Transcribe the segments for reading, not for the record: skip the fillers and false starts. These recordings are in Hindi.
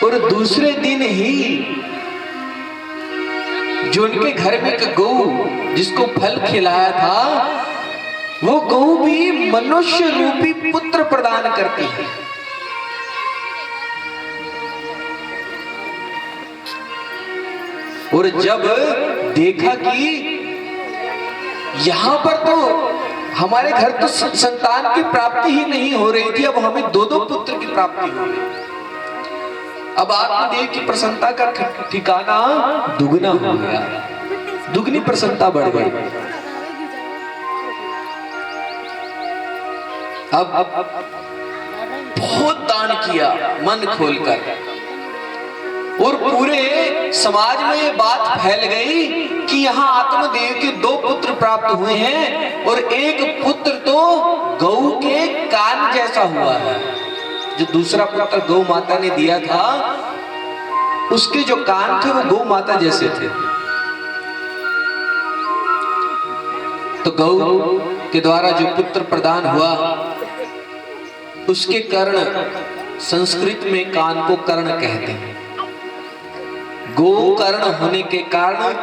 और दूसरे दिन ही जो उनके घर में एक गऊ जिसको फल खिलाया था, वो गऊ भी मनुष्य रूपी पुत्र प्रदान करती है। और जब देखा कि यहां पर तो हमारे घर तो संतान की प्राप्ति ही नहीं हो रही थी, अब हमें दो दो पुत्र की प्राप्ति हो गई। अब आत्मदेव की प्रसन्नता का ठिकाना दुगना हो गया, दुगनी प्रसन्नता बढ़ गई। अब बहुत दान किया मन खोलकर, और पूरे समाज में ये बात फैल गई कि यहाँ आत्मदेव के दो पुत्र प्राप्त हुए हैं, और एक पुत्र तो गऊ के कान जैसा हुआ है। जो दूसरा पुत्र गौ माता ने दिया था, उसके जो कान थे वो गौ माता जैसे थे। तो गौ के द्वारा जो पुत्र प्रदान हुआ, उसके कर्ण, संस्कृत में कान को कर्ण कहते हैं। गोकर्ण होने के कारण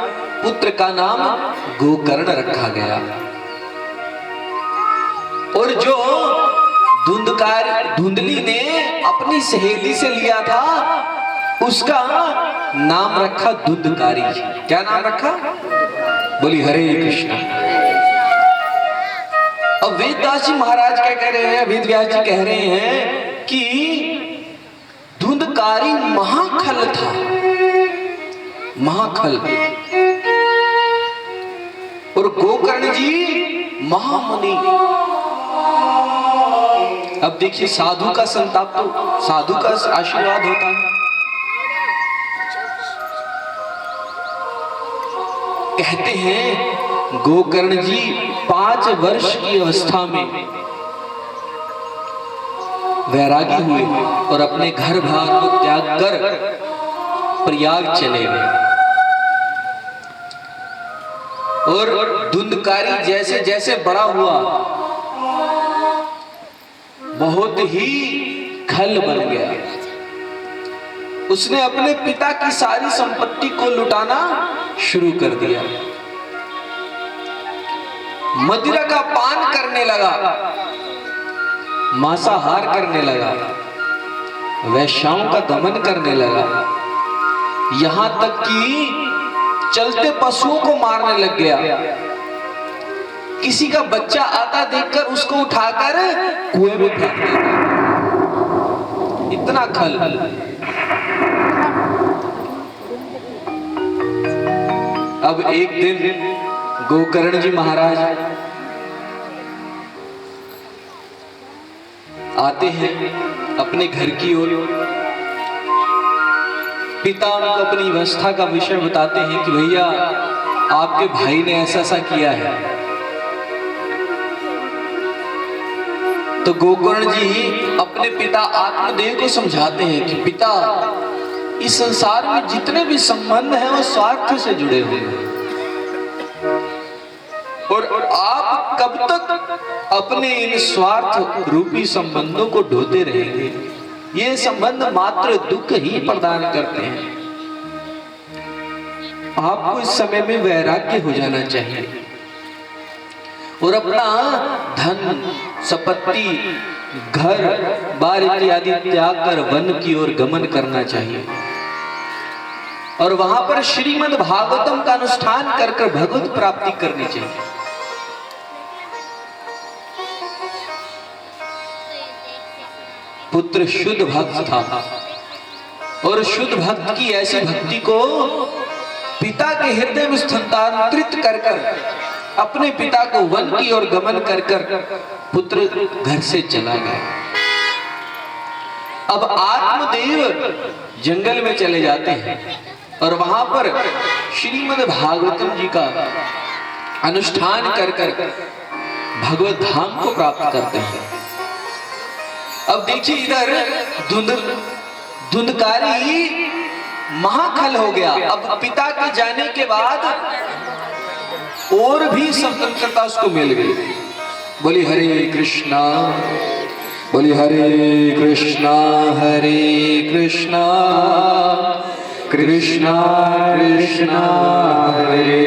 पुत्र का नाम गोकर्ण रखा गया। और जो धुंधली ने अपनी सहेली से लिया था, उसका नाम रखा धुंधकारी। क्या नाम रखा? बोली हरे कृष्ण। अब वेदव्यास जी महाराज क्या कह रहे हैं? वेदव्यास जी कह रहे हैं कि धुंधकारी महाखल था, महाखल, और गोकर्ण जी महामुनि। अब देखिए, साधु का संताप तो साधु का आशीर्वाद होता है। कहते हैं गोकर्ण जी 5 वर्ष की अवस्था में वैरागी हुए और अपने घर बार को त्याग कर प्रयाग चले गए। और धुंधकारी जैसे जैसे बड़ा हुआ, बहुत ही खल बन गया। उसने अपने पिता की सारी संपत्ति को लुटाना शुरू कर दिया। मदिरा का पान करने लगा, मांसाहार करने लगा, वैश्याओं का दमन करने लगा, यहां तक कि चलते पशुओं को मारने लग गया। किसी का बच्चा आता देखकर उसको उठाकर कुएं में फेंक देता। इतना खल। अब एक दिन गोकर्ण जी महाराज आते हैं अपने घर की ओर। पिता उनको अपनी अवस्था का विषय बताते हैं कि भैया आपके भाई ने ऐसा ऐसा किया है। तो गोकर्ण जी अपने पिता आत्मदेव को समझाते हैं कि पिता, इस संसार में जितने भी संबंध हैं वो स्वार्थ से जुड़े हुए हैं, और आप कब तक अपने इन स्वार्थ रूपी संबंधों को ढोते रहेंगे? ये संबंध मात्र दुख ही प्रदान करते हैं। आपको इस समय में वैराग्य हो जाना चाहिए और अपना धन, संपत्ति, घर बार इत्यादि त्याग कर वन की ओर गमन करना चाहिए, और वहां पर श्रीमद् भागवतम का अनुष्ठान कर कर भगवत प्राप्ति करनी चाहिए। पुत्र शुद्ध भक्त था, और शुद्ध भक्त की ऐसी भक्ति को पिता के हृदय में स्थानांतरित कर कर अपने पिता को वन की ओर गमन कर कर पुत्र घर से चला गया। अब आत्मदेव जंगल में चले जाते हैं और वहां पर श्रीमद् भागवतम जी का अनुष्ठान कर कर भगवत धाम को प्राप्त करते हैं। अब देखिए, इधर धुंधकारी महाखल हो गया। अब पिता के जाने के बाद और भी स्वतंत्रता उसको मिल गई। बोली हरे कृष्णा। बोली हरे कृष्णा कृष्णा कृष्णा हरे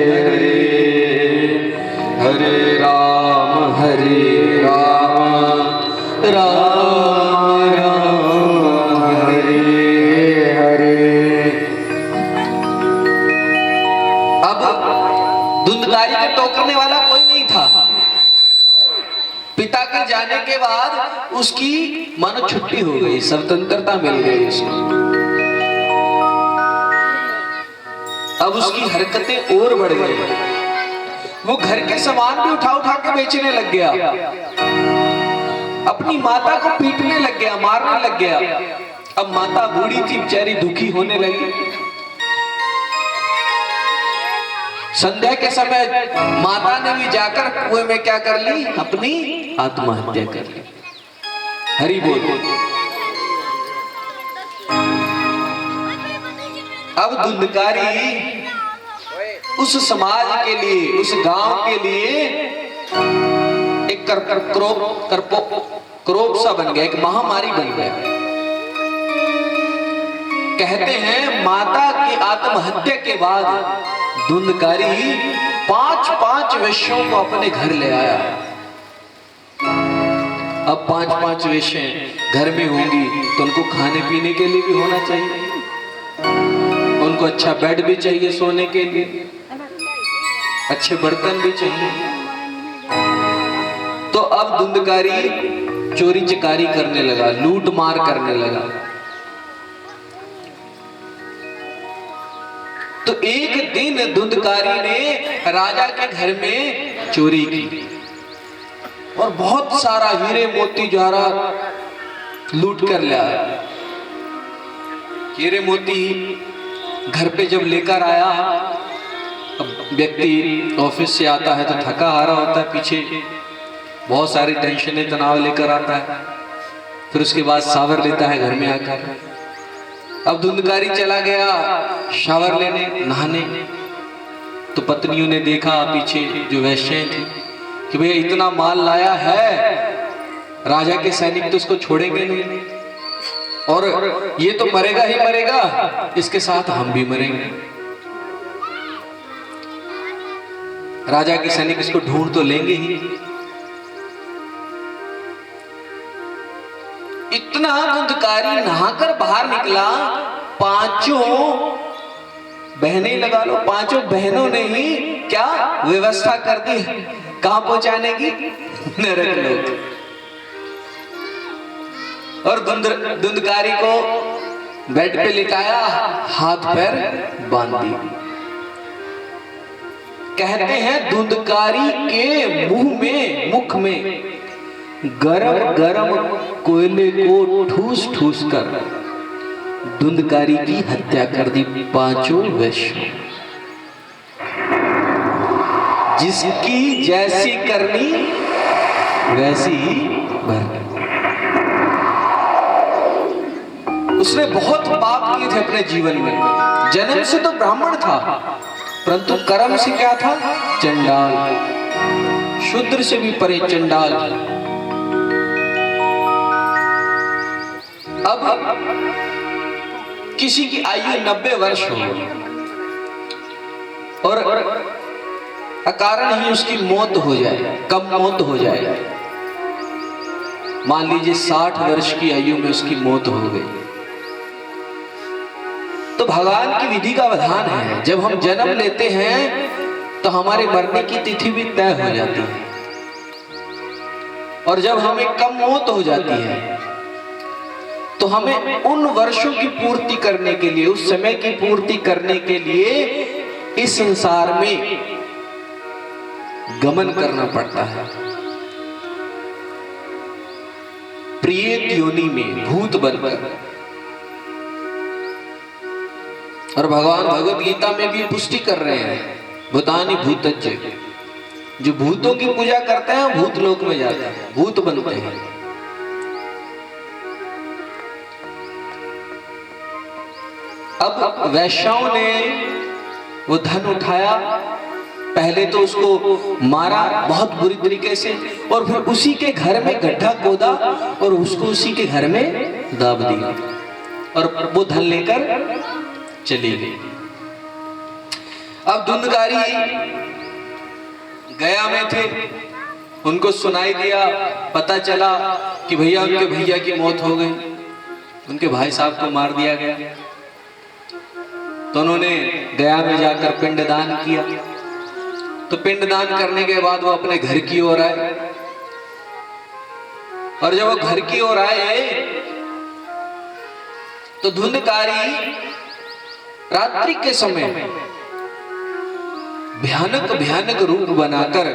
हरे, हरे राम राम राम हरे हरे। अब धुंधकारी को टोकरने वाला कोई नहीं था। पिता के जाने के बाद उसकी मानो छुट्टी हो गई, स्वतंत्रता मिल गई उसको। अब उसकी हरकतें और बढ़ गई। वो घर के सामान भी उठा उठा के बेचने लग गया, अपनी माता को पीटने लग गया, मारने लग गया। अब माता बूढ़ी थी बेचारी, दुखी होने लगी। संध्या के समय माता ने भी जाकर कुएं में क्या कर ली, अपनी आत्महत्या कर ली। हरि बोल। अब धुंधकारी उस समाज के लिए, उस गांव के लिए एक क्रोप सा बन गया, एक महामारी बन गया। कहते हैं माता की आत्महत्या के बाद धुंधकारी 5-5 वेश्यों को अपने घर ले आया। अब 5-5 वेश्याएं घर में होंगी तो उनको खाने पीने के लिए भी होना चाहिए, उनको अच्छा बेड भी चाहिए सोने के लिए, अच्छे बर्तन भी चाहिए। तो अब धुंधकारी चोरी चकारी करने लगा, लूट मार करने लगा। तो एक दिन धुंधकारी ने राजा के घर में चोरी की और बहुत सारा हीरे मोती जवाहरात लूट कर लाया। हीरे मोती घर पे जब लेकर आया, अब व्यक्ति ऑफिस से आता है तो थका हारा होता है, पीछे बहुत सारी टेंशनें तनाव लेकर आता है, फिर उसके बाद शावर लेता है घर में आकर। अब धुंधकारी चला गया शावर लेने, नहाने। तो पत्नियों ने देखा पीछे जो वैश्याएं थी कि भैया इतना माल लाया है, राजा के सैनिक तो उसको छोड़ेंगे नहीं, और ये तो मरेगा ही मरेगा, इसके साथ हम भी मरेंगे। राजा के सैनिक इसको ढूंढ तो लेंगे ही। इतना धुंधकारी नहाकर बाहर निकला, 5 बहनें लगा लो, 5 बहनों ने ही क्या व्यवस्था कर दी, कहां पहुंचाने की, नरक लोक। और धुंधकारी को बेड पे लिटाया, हाथ पैर बांध दिए। कहते हैं धुंधकारी के मुख में गरम गरम कोयले को ठूस ठूस कर धुंधकारी की हत्या कर दी 5 वैश्यों। जिसकी जैसी करनी वैसी ही भरनी। उसने बहुत पाप किए थे अपने जीवन में। जन्म से तो ब्राह्मण था, परंतु कर्म से क्या था, चंडाल, शूद्र से भी परे चंडाल। अब किसी की आयु 90 वर्ष हो और अकारण ही उसकी मौत हो जाए, कब मौत हो जाए, मान लीजिए 60 वर्ष की आयु में उसकी मौत हो गई, तो भगवान की विधि का विधान है, जब हम जन्म लेते हैं तो हमारे मरने की तिथि भी तय हो जाती है, और जब हमें कम मौत हो जाती है तो हमें उन वर्षों की पूर्ति करने के लिए, उस समय की पूर्ति करने के लिए इस संसार में गमन करना पड़ता है। प्रेत योनि में भूत बनकर। और भगवान भगवत गीता में भी पुष्टि कर रहे हैं, भूतानि भूतज्ज, जो भूतों की पूजा करते हैं भूत लोक में जाते हैं, भूत बनते हैं। अब वैश्याओं ने वो धन उठाया पहले तो उसको मारा बहुत बुरी तरीके से, और फिर उसी के घर में गड्ढा खोदा और उसको उसी के घर में दाब दिया, और वो धन लेकर चली गई। अब धुंधकारी गया में थे, उनको सुनाई दिया, पता चला कि भैया उनके भैया की मौत हो गई, उनके भाई साहब को मार दिया गया। तो उन्होंने गया में जाकर पिंडदान किया। तो पिंडदान करने के बाद वो अपने घर की ओर आए, और जब वो घर की ओर आए तो धुंधकारी रात्रि के समय भयानक भयानक रूप बनाकर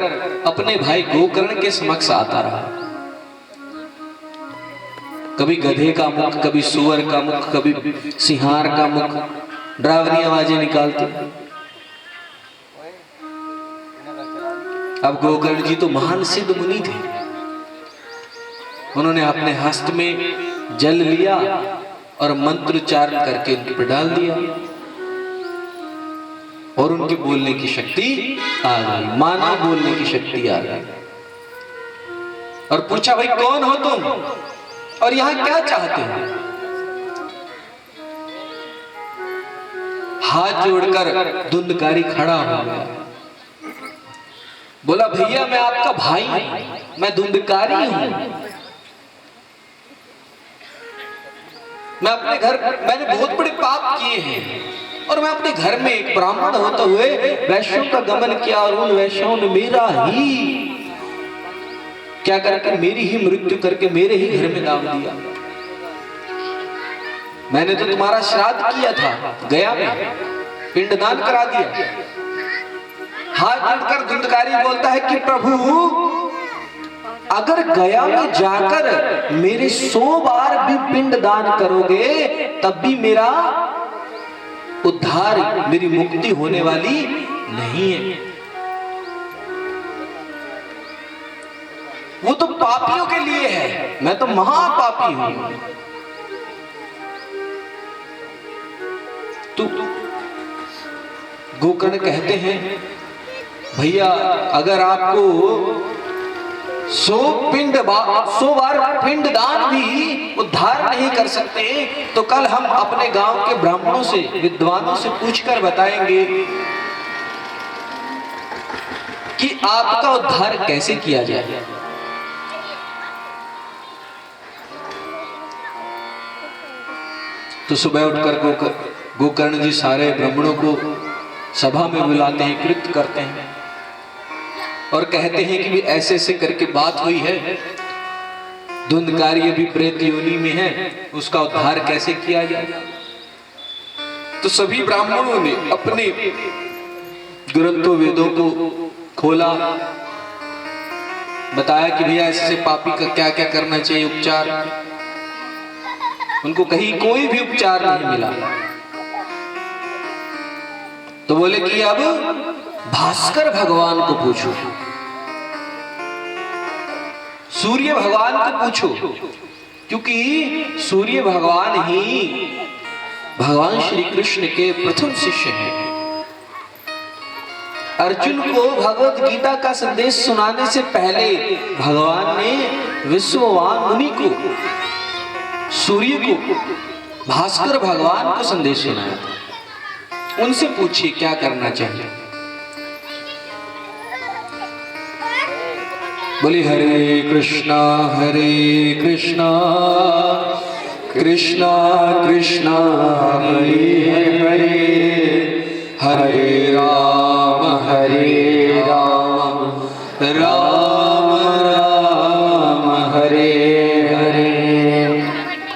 अपने भाई गोकर्ण के समक्ष आता रहा। कभी गधे का मुख, कभी सुअर का मुख, कभी सिंहार का मुख, डरावनी आवाजें निकालते। अब गोकर्ण जी तो महान सिद्ध मुनि थे, उन्होंने अपने हस्त में जल लिया और मंत्रोच्चारण करके उनके पर डाल दिया, और उनके बोलने की शक्ति आ गई, माना बोलने की शक्ति आ गई। और पूछा, भाई कौन हो तुम और यहां क्या चाहते हो? हाथ जोड़कर धुंधकारी खड़ा हो गया, बोला, भैया मैं आपका भाई हूं, मैं धुंधकारी हूं। मैं अपने घर, मैंने बहुत बड़े पाप किए हैं, और मैं अपने घर में एक ब्राह्मण होते हुए वैश्यों का गमन किया, और उन वैश्यों ने मेरा ही क्या करके, मेरी ही मृत्यु करके मेरे ही घर में दाब दिया। मैंने तो तुम्हारा श्राद्ध किया था, गया में पिंडदान करा दिया। हाथ जोड़कर धुंधकारी बोलता है कि प्रभु, अगर गया में जाकर मेरे 100 बार भी पिंडदान करोगे तब भी मेरा उद्धार, मेरी मुक्ति होने वाली नहीं है। वो तो पापियों के लिए है, मैं तो महापापी हूं। तो गोकर्ण कहते हैं, भैया अगर आपको 100 बार पिंडदान भी उद्धार नहीं कर सकते, तो कल हम अपने गांव के ब्राह्मणों से, विद्वानों से पूछकर बताएंगे कि आपका उद्धार कैसे किया जाए। तो सुबह उठकर गोकर्ण जी सारे ब्राह्मणों को सभा में बुलाते हैं, कृत करते हैं, और कहते हैं कि भी ऐसे ऐसे करके बात हुई है, धुंधकारी अभी प्रेत योनि में है, उसका उद्धार कैसे किया जाए। तो सभी ब्राह्मणों ने अपने ग्रंथों वेदों को खोला, बताया कि भैया ऐसे पापी का क्या क्या करना चाहिए उपचार। उनको कहीं कोई भी उपचार नहीं मिला। तो बोले कि अब भास्कर भगवान को पूछो, सूर्य भगवान को पूछो, क्योंकि सूर्य भगवान ही भगवान श्री कृष्ण के प्रथम शिष्य हैं। अर्जुन को भगवत गीता का संदेश सुनाने से पहले भगवान ने विश्ववान मुनि को, सूर्य को, भास्कर भगवान को संदेश सुनाया था। उनसे पूछिए क्या करना चाहिए। बोली हरे कृष्णा कृष्णा कृष्णा हरे हरे, हरे राम राम राम हरे हरे।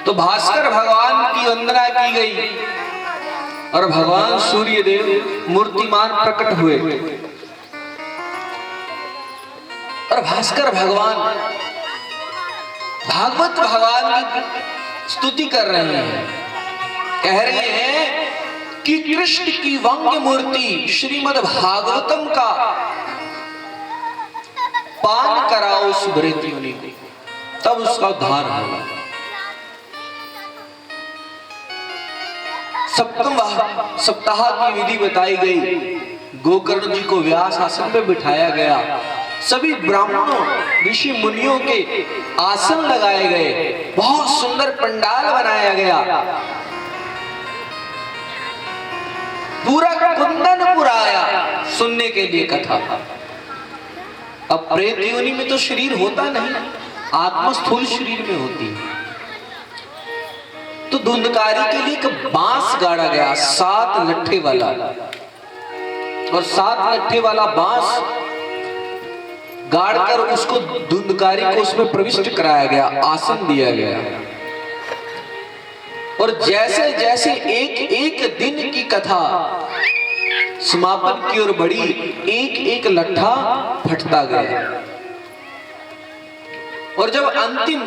तो भास्कर भगवान की वंदना की गई और भगवान सूर्य देव मूर्तिमान प्रकट हुए, और भास्कर भगवान भागवत भगवान की स्तुति कर रहे हैं, कह रहे हैं कि कृष्ण की व्यंग्य मूर्ति श्रीमद् भागवतम का पान कराओ उस प्रेत योनि को, तब उसका उद्धार होगा। सप्तम सप्ताह की विधि बताई गई, गोकर्ण जी को व्यास आसन पे बिठाया गया, सभी ब्राह्मणों ऋषि मुनियों के आसन लगाए गए, बहुत सुंदर पंडाल बनाया गया, पूरा कुंदनपुर आया सुनने के लिए कथा। अब प्रेत योनि में तो शरीर होता नहीं, आत्मा स्थूल शरीर में होती है। तो धुंधकारी के लिए एक बांस गाड़ा गया 7 लट्ठे वाला, और 7 लट्ठे वाला बांस गाड़कर उसको धुंधकारी को उसमें प्रविष्ट कराया गया, आसन दिया गया। और जैसे जैसे एक एक दिन की कथा समापन की ओर बढ़ी, एक एक लट्ठा फटता गया। और जब अंतिम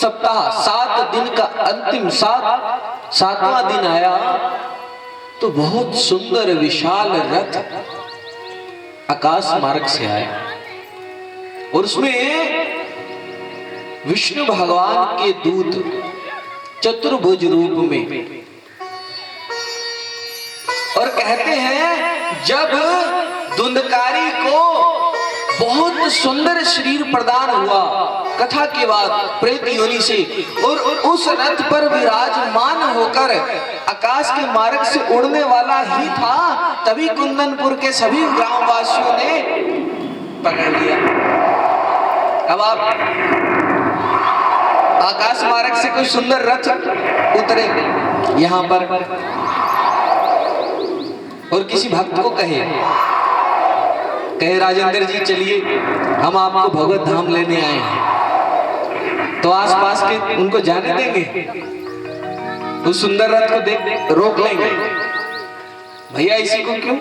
सप्ताह 7 दिन का अंतिम 7वां दिन आया, तो बहुत सुंदर विशाल रथ आकाश मार्ग से आया, और उसमें विष्णु भगवान के दूत चतुर्भुज रूप में। और कहते हैं जब धुंधकारी को बहुत सुंदर शरीर प्रदान हुआ कथा के बाद प्रेत योनि से, और उस रथ पर विराजमान होकर आकाश के मार्ग से उड़ने वाला ही था, तभी कुंदनपुर के सभी ग्रामवासियों ने पकड़ लिया। अब आप आकाश मार्ग से कोई सुंदर रथ उतरे यहां पर और किसी भक्त को कहे राजेंद्र जी चलिए हम आपको भगवत धाम लेने आए हैं, तो आसपास के उनको जाने देंगे? उस सुंदर रथ को देख रोक लेंगे? भैया इसी को क्यों?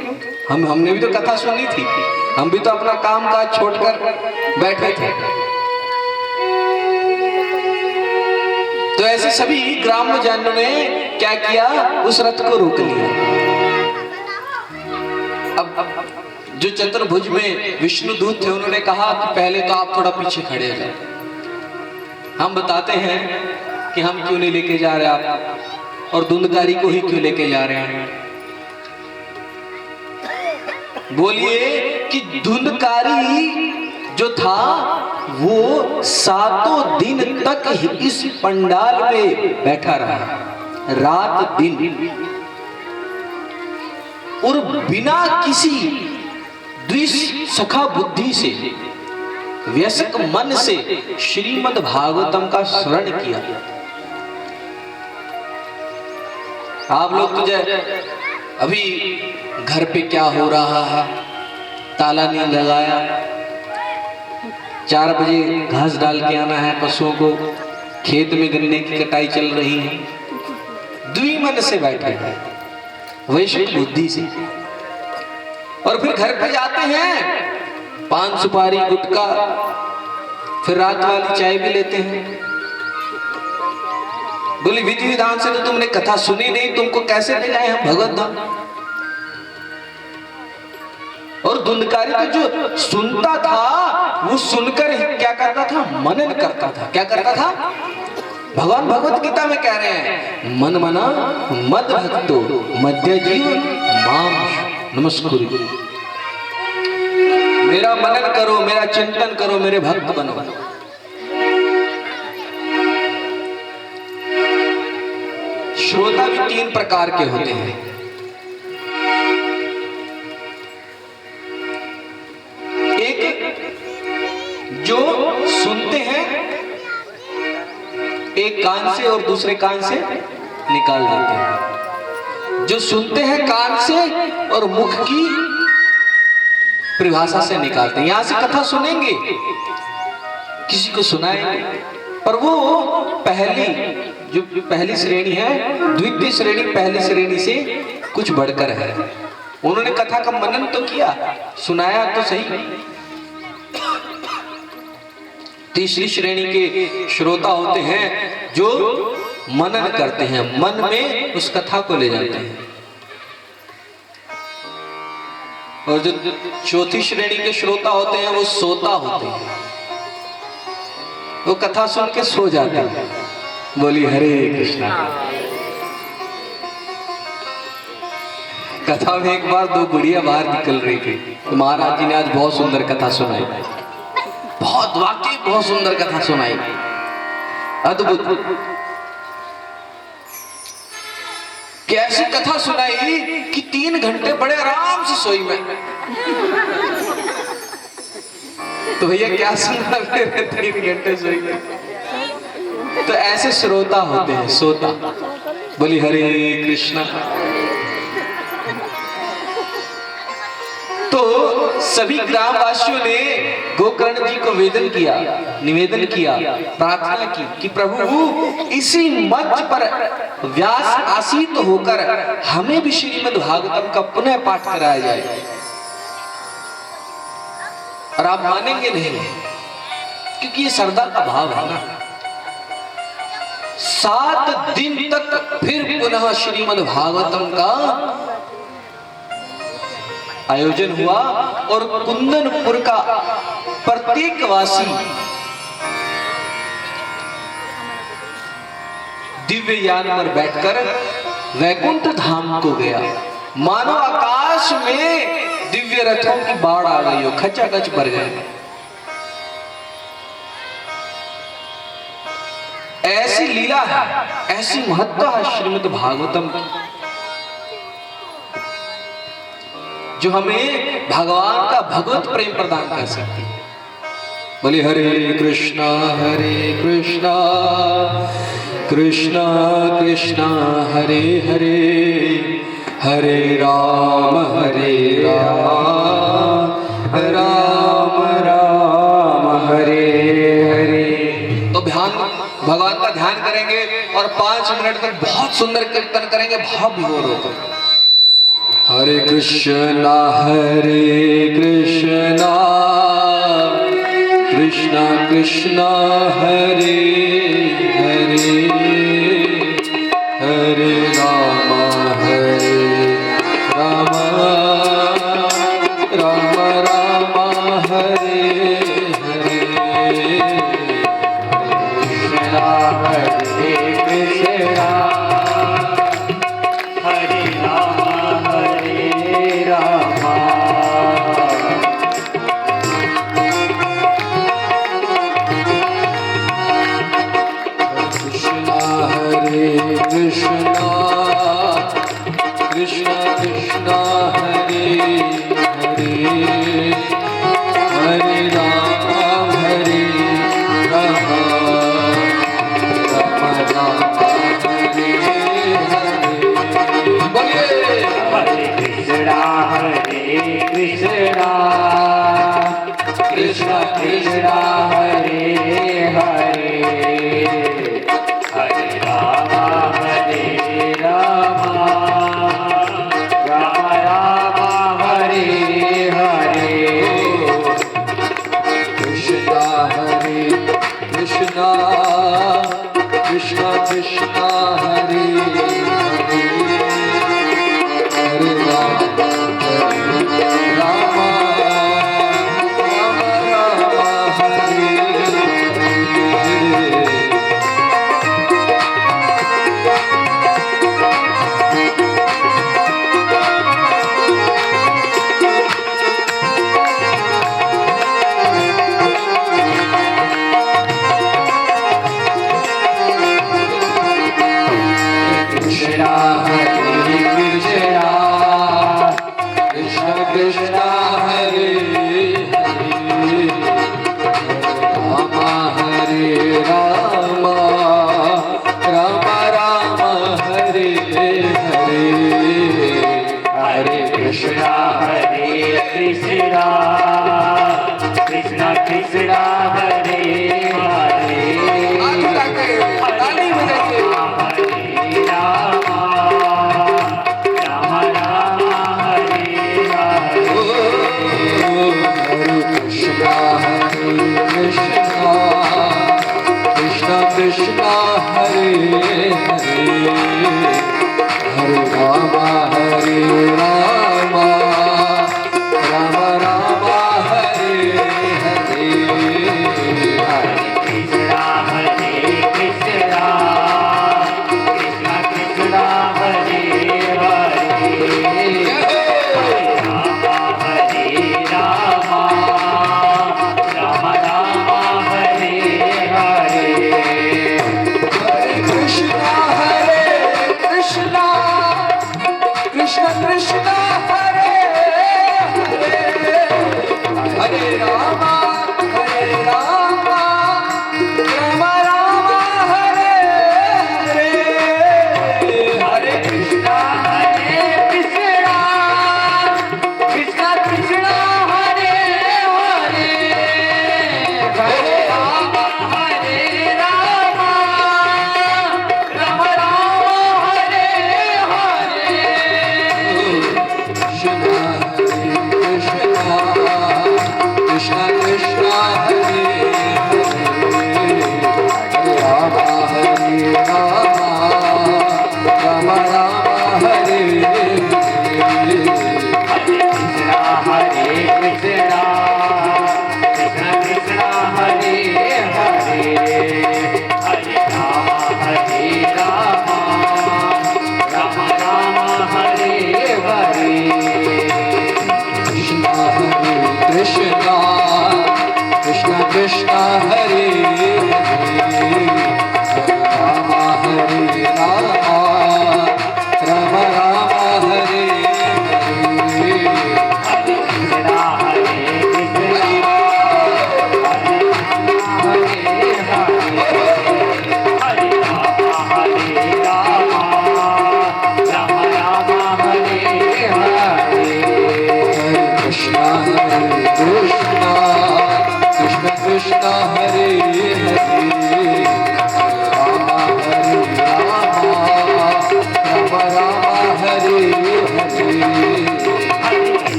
हमने भी तो कथा सुनी थी, हम भी तो अपना काम काज छोड़कर बैठे थे। तो ऐसे सभी ग्रामजनों ने क्या किया, उस रथ को रोक लिया। अब जो चतुर्भुज में विष्णु दूत थे उन्होंने कहा कि पहले तो आप थोड़ा पीछे खड़े हो जाए, हम बताते हैं कि हम क्यों नहीं लेके जा रहे आप, और धुंधकारी को ही क्यों लेके जा रहे हैं। बोलिए कि धुंधकारी जो था वो 7 दिन तक इस पंडाल में बैठा रहा, रात दिन, और बिना किसी द्विसखा बुद्धि से, व्यसक मन से श्रीमद् भागवतम का श्रवण किया। आप लोग तो अभी घर पे क्या हो रहा है, ताला नहीं लगाया, 4 बजे घास डाल के आना है पशुओं को, खेत में गन्ने की कटाई चल रही है, द्विमन से बैठे हैं, वैश्विक बुद्धि से। और फिर घर पे जाते हैं, पान सुपारी गुटखा, फिर रात वाली चाय भी लेते हैं। बोली विधि विधान से तो तुमने कथा सुनी नहीं, तुमको कैसे ले जाए हम भगवत धाम? और धुंधकारी तो जो सुनता था वो सुनकर क्या करता था, मनन करता था। क्या करता था? भगवान भगवत गीता में कह रहे हैं, मन मना मद भक्तो मध्य जीव माम नमस्कुरु। मेरा मनन करो, मेरा चिंतन करो, मेरे भक्त बनो। श्रोता भी 3 प्रकार के होते हैं। एक जो सुनते हैं एक कान से और दूसरे कान से निकाल देते हैं। जो सुनते हैं कान से और मुख की परिभाषा से निकालते हैं। यहां से कथा सुनेंगे, किसी को सुनाएंगे, पर वो पहली श्रेणी है, द्वितीय श्रेणी पहली श्रेणी से कुछ बढ़कर है। उन्होंने कथा का मनन तो किया, सुनाया तो सही। तीसरी श्रेणी के श्रोता होते हैं जो मनन करते हैं, मन में उस कथा को ले जाते हैं। और जो चौथी श्रेणी के श्रोता होते हैं वो सोता होते हैं, वो कथा सुन के सो जाते हैं। बोली हरे कृष्णा। कथा में एक बार दो बुढ़िया बाहर निकल रही थी, तो महाराज जी ने आज बहुत सुंदर कथा सुनाई, बहुत वाकई बहुत सुंदर कथा सुनाई, अद्भुत। कैसी कथा सुनाई कि 3 घंटे बड़े आराम से सोई मैं। तो भैया क्या सुनना, फिर 3 घंटे सोई मैं। तो ऐसे श्रोता होते हैं, सोता। बोली हरे कृष्णा। तो सभी ग्रामवासियों ने गोकर्ण जी को निवेदन किया, प्रार्थना की कि प्रभु इसी मंच पर व्यास आसीत होकर हमें भी श्रीमद् भागवतम का पुनः पाठ कराया जाए। और आप मानेंगे नहीं, क्योंकि ये श्रद्धा का भाव है ना। 7 दिन तक फिर पुनः श्रीमद् भागवतम का आयोजन हुआ और कुंदनपुर का प्रत्येक वासी दिव्य यान पर बैठकर वैकुंठ धाम को गया। मानो आकाश में दिव्य रथों की बाढ़ आ गई हो, खचाखच भर गए। ऐसी लीला है, ऐसी महत्व है श्रीमद् भागवतम की, जो हमें भगवान का भगवत प्रेम प्रदान कर सकती है। बोले हरे कृष्णा कृष्णा कृष्णा हरे हरे, हरे राम राम राम हरे हरे। तो भगवान का ध्यान करेंगे और 5 मिनट तक बहुत सुंदर कीर्तन करेंगे, भाव विभोर होकर। हरे कृष्णा कृष्णा कृष्णा हरे हरे, हरे राम राम राम हरे हरे, कृष्णा हरे कृष्णा हरे राम हरे राम, कृष्णा कृष्णा कृष्णा हरे हरे, हरे राम राम राम हरे हरे। बोलिए हरे कृष्णा कृष्णा कृष्णा हरे हरे, हरे राम राम राम हरे हरे। कृष्णा कृष्णा कृष्णा कृष्णा हरे हरे, हरे राम राम हरे हरे।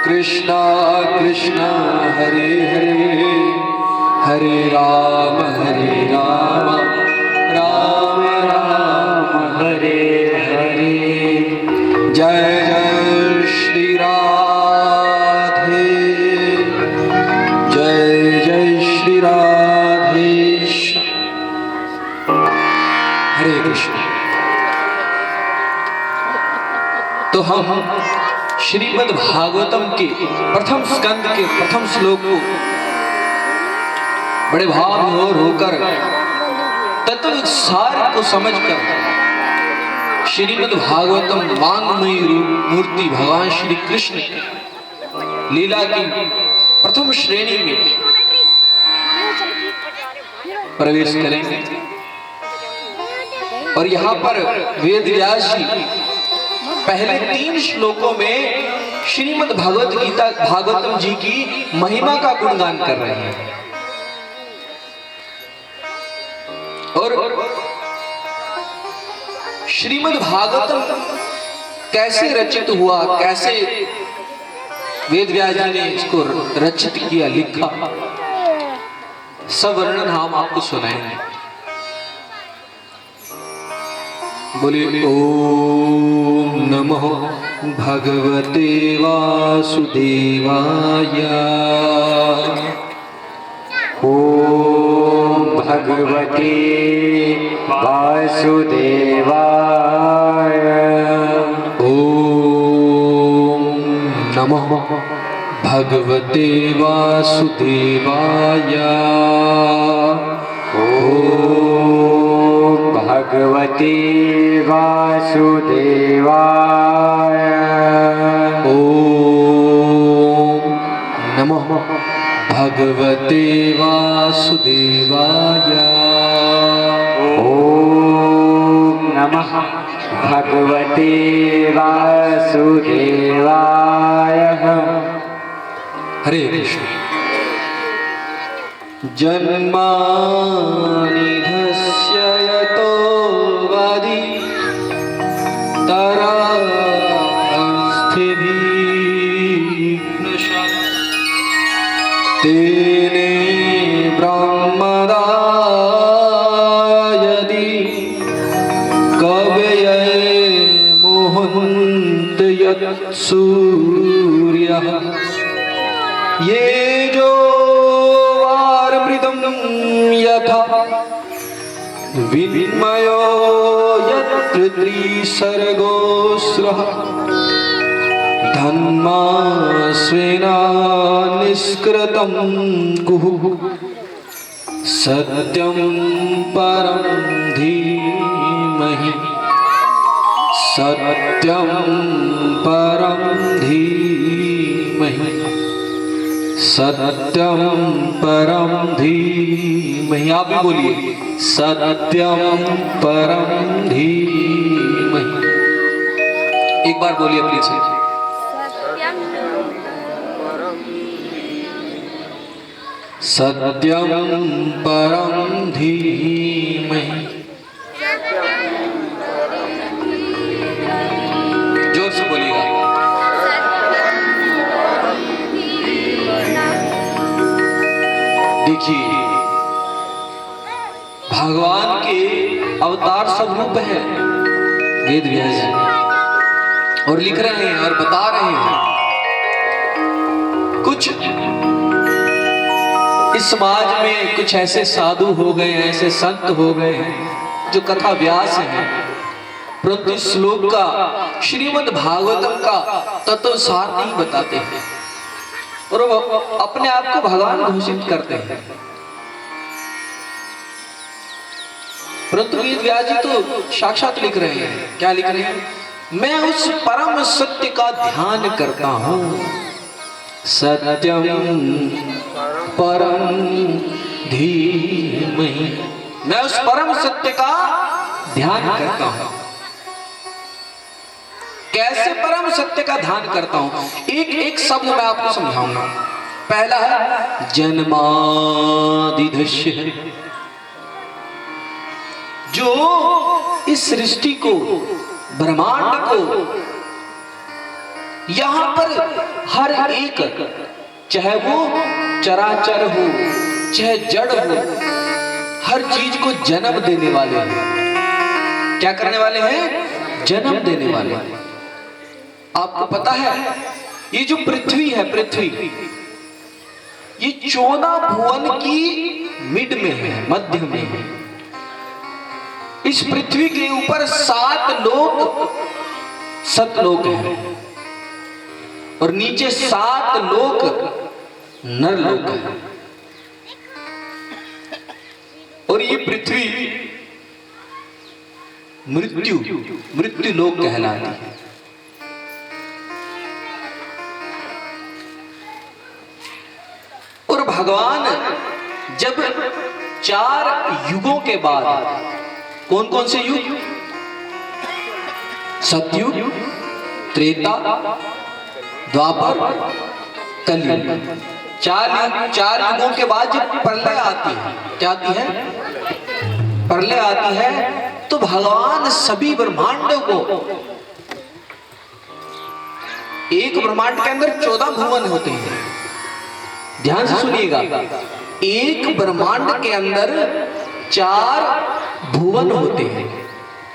कृष्णा कृष्णा हरे हरे हरे राम राम राम हरे हरे। जय जय श्री राधे, जय जय श्री राधेश। हरे कृष्ण। तो हम श्रीमद् भागवतम के प्रथम स्कंद के प्रथम श्लोक को बड़े भाव विभोर होकर तत्व सार को समझकर श्रीमद् भागवतम वांग्मयी मूर्ति भगवान श्री कृष्ण लीला की प्रथम श्रेणी में प्रवेश करेंगे। और यहाँ पर वेद व्यास जी पहले 3 श्लोकों में श्रीमद् भगवत गीता भागवतम जी की महिमा का गुणगान कर रहे हैं। और श्रीमद् भागवतम कैसे रचित हुआ, कैसे वेद व्यास जी ने इसको रचित किया, लिखा, सब वर्णन हम आपको सुनाएंगे। बोले ओम नमो भगवते वासुदेवाय। ओम भगवते वासुदेवाय। ओम नमः भगवते वासुदेवाय। ओम भगवते वासुदेवाय। ओम नमः भगवते वासुदेवाय। ओम नमः भगवते वासुदेवाय। हरे कृष्ण। जन्मानिधस्य यतो वदि तरास्थिभिर्नशा तेने ब्रह्मदायदि कवये मोहन्त यत्सूर्यः। ये जो वारमृदं यथा विनिमयो यत्र त्रिसर्गोऽस्रः धन्मास्वेन निष्कृतं कुहु सत्यं परं धीमहि। सत्यं परं धीमहि। सत्यं परं धीमहि। आप भी बोलिए सत्यं परं धीमहि। एक बार बोलिए प्लीज। सत्यं परं धीमहि। जोर से बोलिएगा। देखिए भगवान के अवतार स्वरूप है वेद व्यास जी, और लिख रहे हैं और बता रहे हैं कुछ इस समाज में कुछ ऐसे साधु हो गए, ऐसे संत हो गए हैं जो कथा व्यास हैं, परंतु इस श्लोक का श्रीमद् भागवतम का तत्व सार नहीं बताते हैं और वो अपने आप को भगवान घोषित करते हैं। परंतु वेद व्यास जी तो साक्षात लिख रहे हैं। क्या लिख रहे हैं? मैं उस परम सत्य का ध्यान करता हूं। सत्यम परम धीमहि। मैं उस परम सत्य का ध्यान करता हूं। कैसे परम सत्य का ध्यान करता हूं? एक एक शब्द मैं आपको समझाऊंगा। पहला है जन्मादिधस्य, जो इस सृष्टि को, ब्रह्मांड को, यहां पर हर एक, चाहे वो चराचर हो चाहे जड़ हो, हर चीज को जन्म देने वाले हैं। क्या करने वाले हैं? जन्म देने वाले हैं। आपको पता है ये जो पृथ्वी है, पृथ्वी ये 14 भुवन की मिड में है, मध्य में है। इस पृथ्वी के ऊपर 7 लोक सतलोक हैं और नीचे 7 लोक नरलोक हैं। और ये पृथ्वी मृत्यु लोक कहलाती है। और भगवान जब 4 युगों के बाद, कौन कौन से युग? सतयुग, त्रेता, द्वापर, कलयुग। 4 युगों के बाद जब प्रलय आती है, क्या आती है? प्रलय आती है, तो भगवान सभी ब्रह्मांडों को, एक ब्रह्मांड के अंदर 14 भुवन होते हैं। ध्यान से सुनिएगा, एक ब्रह्मांड के अंदर 4 भुवन होते हैं,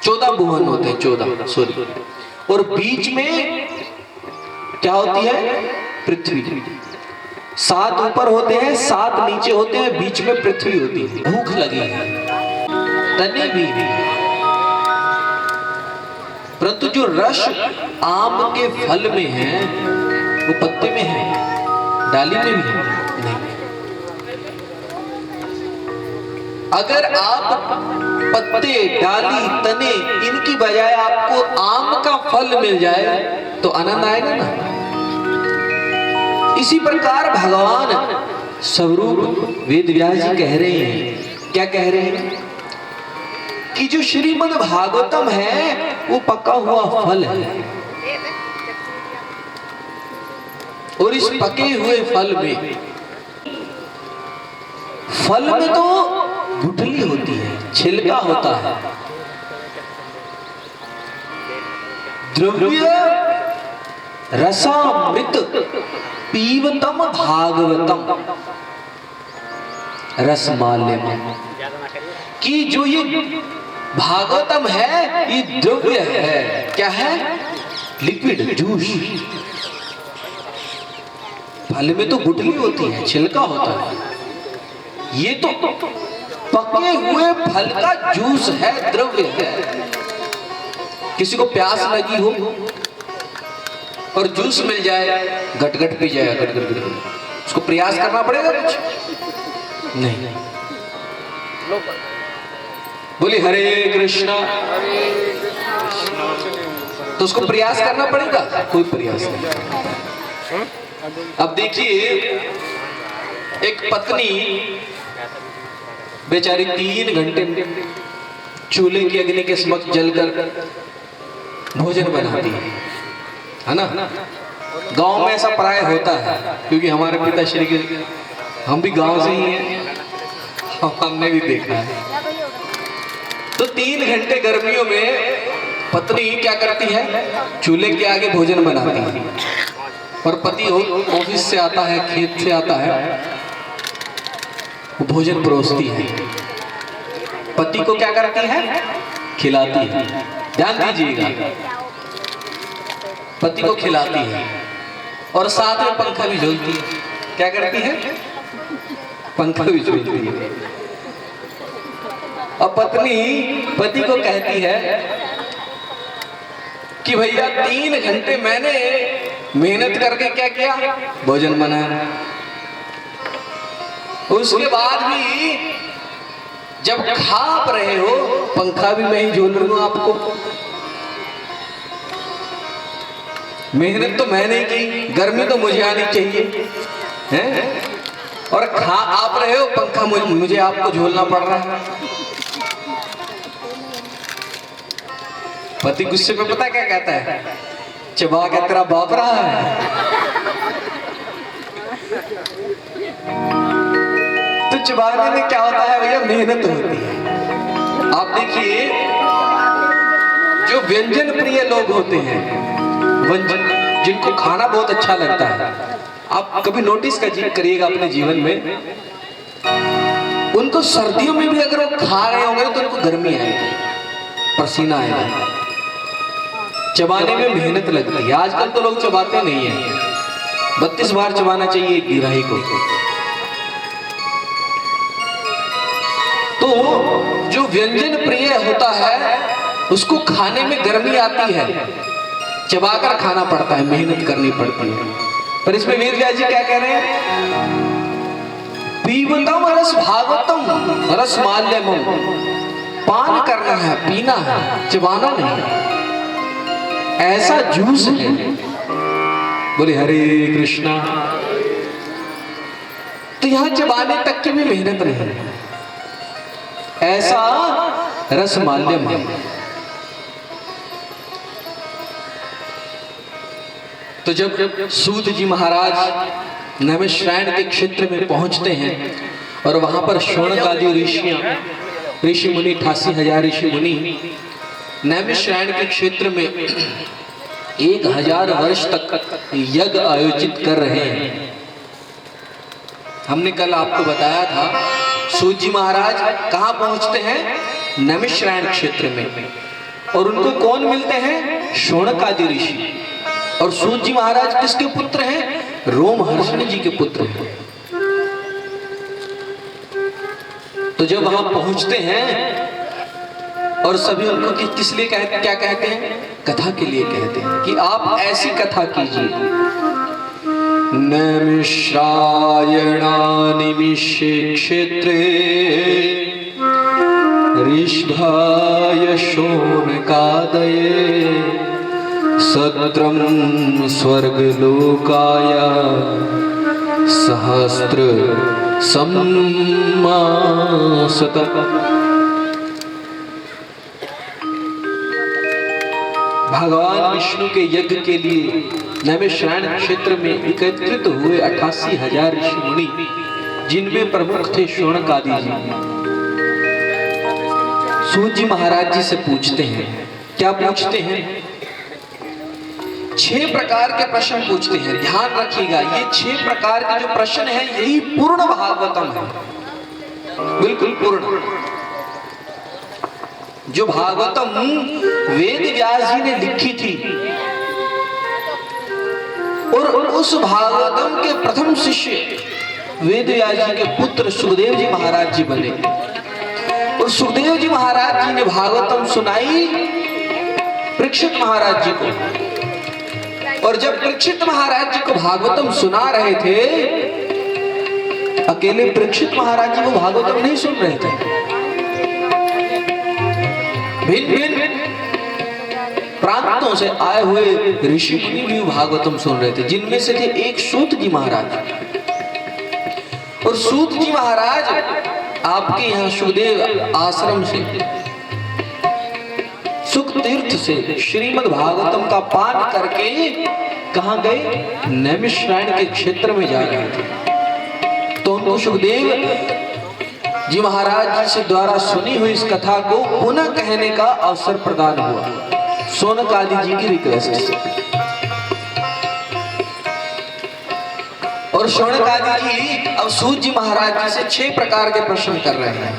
14 भुवन होते हैं, 14 सॉरी। और बीच में क्या होती है? पृथ्वी। 7 ऊपर होते हैं, 7 नीचे होते हैं, बीच में पृथ्वी होती है। भूख लगी है, तने भी, परंतु जो रस आम के फल में है वो पत्ते में है, डाली में भी है नहीं। अगर आप पत्ते, डाली, तने इनकी बजाय आपको आम का फल मिल जाए तो आनंद आएगा ना। इसी प्रकार भगवान स्वरूप वेद व्यास जी कह रहे हैं, क्या कह रहे हैं कि जो श्रीमद् भागवतम है वो पका हुआ फल है, और इस पके हुए फल में तो गुठली होती है, छिलका होता है। द्रव्य रसामृत पीवतम भागवतम रसमाल्यम, कि जो ये भागवतम है ये द्रव्य है। क्या है? Liquid, juice. फल में तो गुठली होती है, छिलका होता है, ये तो पके हुए फल का जूस है, द्रव्य है। किसी को प्यास लगी हो और जूस मिल जाए, गट-गट पी जाए, गट-गट, उसको प्रयास करना पड़ेगा कुछ नहीं। बोले हरे कृष्णा, तो उसको प्रयास करना पड़ेगा, कोई प्रयास नहीं। अब देखिए, एक पत्नी बेचारी 3 घंटे चूल्हे की अग्नि के समक्ष जलकर भोजन बनाती है ना। गांव में ऐसा प्राय होता है, क्योंकि हमारे पिताश्री के, हम भी गांव से ही हैं, हमने भी देखा है। तो 3 घंटे गर्मियों में पत्नी क्या करती है? चूल्हे के आगे भोजन बनाती है, और पति ऑफिस से आता है, खेत से आता है, वो भोजन परोसती है। पति को क्या करती है? खिलाती है। ध्यान दीजिएगा, पति को खिलाती है और साथ में पंखा भी झोलती है। क्या करती है? पंखा भी झोलती है। और पत्नी पति को कहती है कि भैया 3 घंटे मैंने मेहनत करके क्या किया? भोजन बनाया। उसके बाद भी जब खा आप रहे हो, पंखा भी मैं ही झोल रही हूं आपको। मेहनत तो मैंने की, गर्मी तो मुझे आनी चाहिए है? और खा आप रहे हो, पंखा मुझे आपको झोलना पड़ रहा है। पति गुस्से में पता क्या कहता है? चबा के तेरा बाप रहा है। तो चबाने में क्या होता है भैया? मेहनत होती है। आप देखिए, जो व्यंजन प्रिय लोग होते हैं, जिनको खाना बहुत अच्छा लगता है, आप कभी नोटिस करिएगा अपने जीवन में, उनको सर्दियों में भी अगर वो खा रहे होंगे तो उनको गर्मी आएगी, पसीना आएगा। चबाने में मेहनत लगती है। आजकल तो लोग चबाते नहीं है, 32 बार चबाना चाहिए एक गिराही को। तो जो व्यंजन प्रिय होता है उसको खाने में गर्मी आती है, चबाकर खाना पड़ता है, मेहनत करनी पड़ती है। पर इसमें वेद व्यास जी क्या कह रहे हैं? पीवतम रस भागवतम रस माल्यमम, पान करना है, पीना है, चबाना नहीं। ऐसा जूस है। बोले हरे कृष्णा। तो यहां चबाने तक की भी मेहनत नहीं, ऐसा रस माल्यम है। तो जब सूत जी महाराज नैमिषारण्य के क्षेत्र में पहुंचते हैं और वहां पर शौनक आदि ऋषि मुनि 88,000 ऋषि मुनि नैमिषारण्य के क्षेत्र में 1000 वर्ष तक यज्ञ आयोजित कर रहे हैं। हमने कल आपको बताया था, सूत जी महाराज कहाँ पहुंचते हैं? नैमिषारण्य क्षेत्र में। और उनको कौन मिलते हैं? शौनक आदि ऋषि। और सूत जी महाराज किसके पुत्र हैं? रोमहर्षण जी के पुत्र हैं। तो जब वहां पहुंचते हैं और सभी उनको किस लिए क्या कहते हैं? कथा के लिए कहते हैं कि आप ऐसी कथा कीजिए। नैमिषायणानिमिषे क्षेत्रे ऋषभाय शोनकादये सत्रम स्वर्गलोकाय सहस्त्र सम्मासत। भगवान विष्णु के यज्ञ के लिए नैमिषारण्य क्षेत्र में एकत्रित हुए 88,000 ऋषि मुनि, जिनमें प्रमुख थे शौनकादि जी, सूत जी महाराज जी से पूछते हैं। क्या पूछते हैं? 6 प्रकार के प्रश्न पूछते हैं। ध्यान रखिएगा, ये 6 प्रकार के जो प्रश्न हैं यही पूर्ण भागवतम है, बिल्कुल पूर्ण। जो भागवतम वेद व्यास जी ने लिखी थी और उस भागवतम के प्रथम शिष्य वेद व्यास जी के पुत्र सुखदेव जी महाराज जी बने। और सुखदेव जी महाराज जी ने भागवतम सुनाई परीक्षित महाराज जी को। और जब परीक्षित महाराज जी को भागवतम सुना रहे थे, अकेले परीक्षित महाराज जी को भागवतम नहीं सुन रहे थे, भिन्न भिन्न प्रांतों से आए हुए ऋषि मुनि भी भागवतम सुन रहे थे, जिनमें से थे एक सूत जी महाराज। और सूत जी महाराज आपके यहाँ सुखदेव आश्रम से, सुख तीर्थ से श्रीमद् भागवतम का पान करके कहां गए? नैमिषारण्य के क्षेत्र में जा रहे थे। तो उनको सुखदेव जी महाराज जी से द्वारा सुनी हुई इस कथा को पुनः कहने का अवसर प्रदान हुआ, शौनकादि जी की रिक्वेस्ट से। और शौनकादि जी अब सूत जी महाराज जी से 6 प्रकार के प्रश्न कर रहे हैं।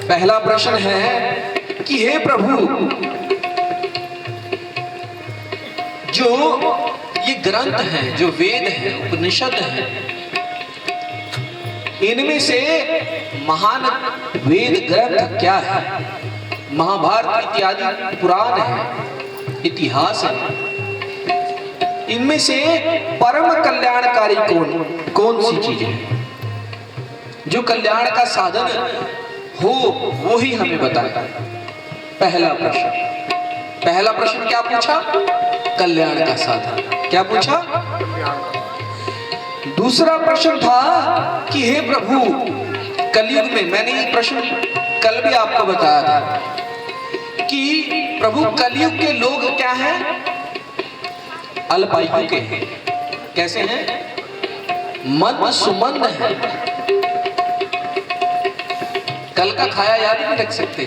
पहला प्रश्न है कि हे प्रभु, जो ये ग्रंथ हैं, जो वेद हैं, उपनिषद हैं, इनमें से महान वेद ग्रंथ क्या है? महाभारत इत्यादि पुराण है, इतिहास है। इनमें से परम कल्याणकारी कौन सी चीज है? जो कल्याण का साधन हो वो ही हमें बताए। पहला प्रश्न क्या पूछा? कल्याण का साधन। क्या पूछा? दूसरा प्रश्न था कि हे प्रभु, कलयुग में, मैंने ये प्रश्न कल भी आपको बताया था कि प्रभु कलयुग के लोग क्या हैं? अल्पायु के हैं। कैसे हैं? मंद सुमंद हैं। कल का खाया याद नहीं रख सकते,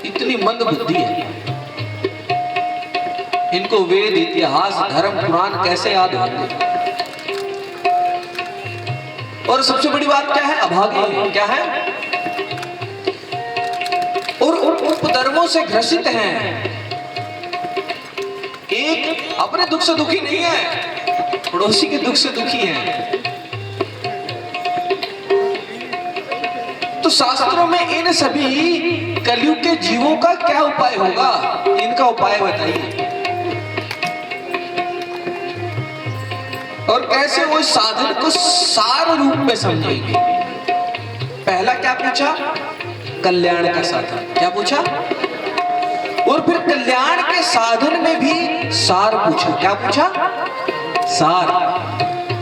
इतनी मंद बुद्धि है। इनको वेद, इतिहास, धर्म, पुराण कैसे याद होंगे? और सबसे बड़ी बात क्या है? अभागे हैं। क्या है? और उपधर्मों से ग्रसित हैं। एक अपने दुख से दुखी नहीं है, पड़ोसी के दुख से दुखी है। तो शास्त्रों में इन सभी कलयुग के जीवों का क्या उपाय होगा? इनका उपाय बताइए। और कैसे वो साधन को सार रूप में समझेंगे? पहला क्या पूछा? कल्याण का साधन। क्या पूछा? और फिर कल्याण के साधन में भी सार पूछा। क्या पूछा?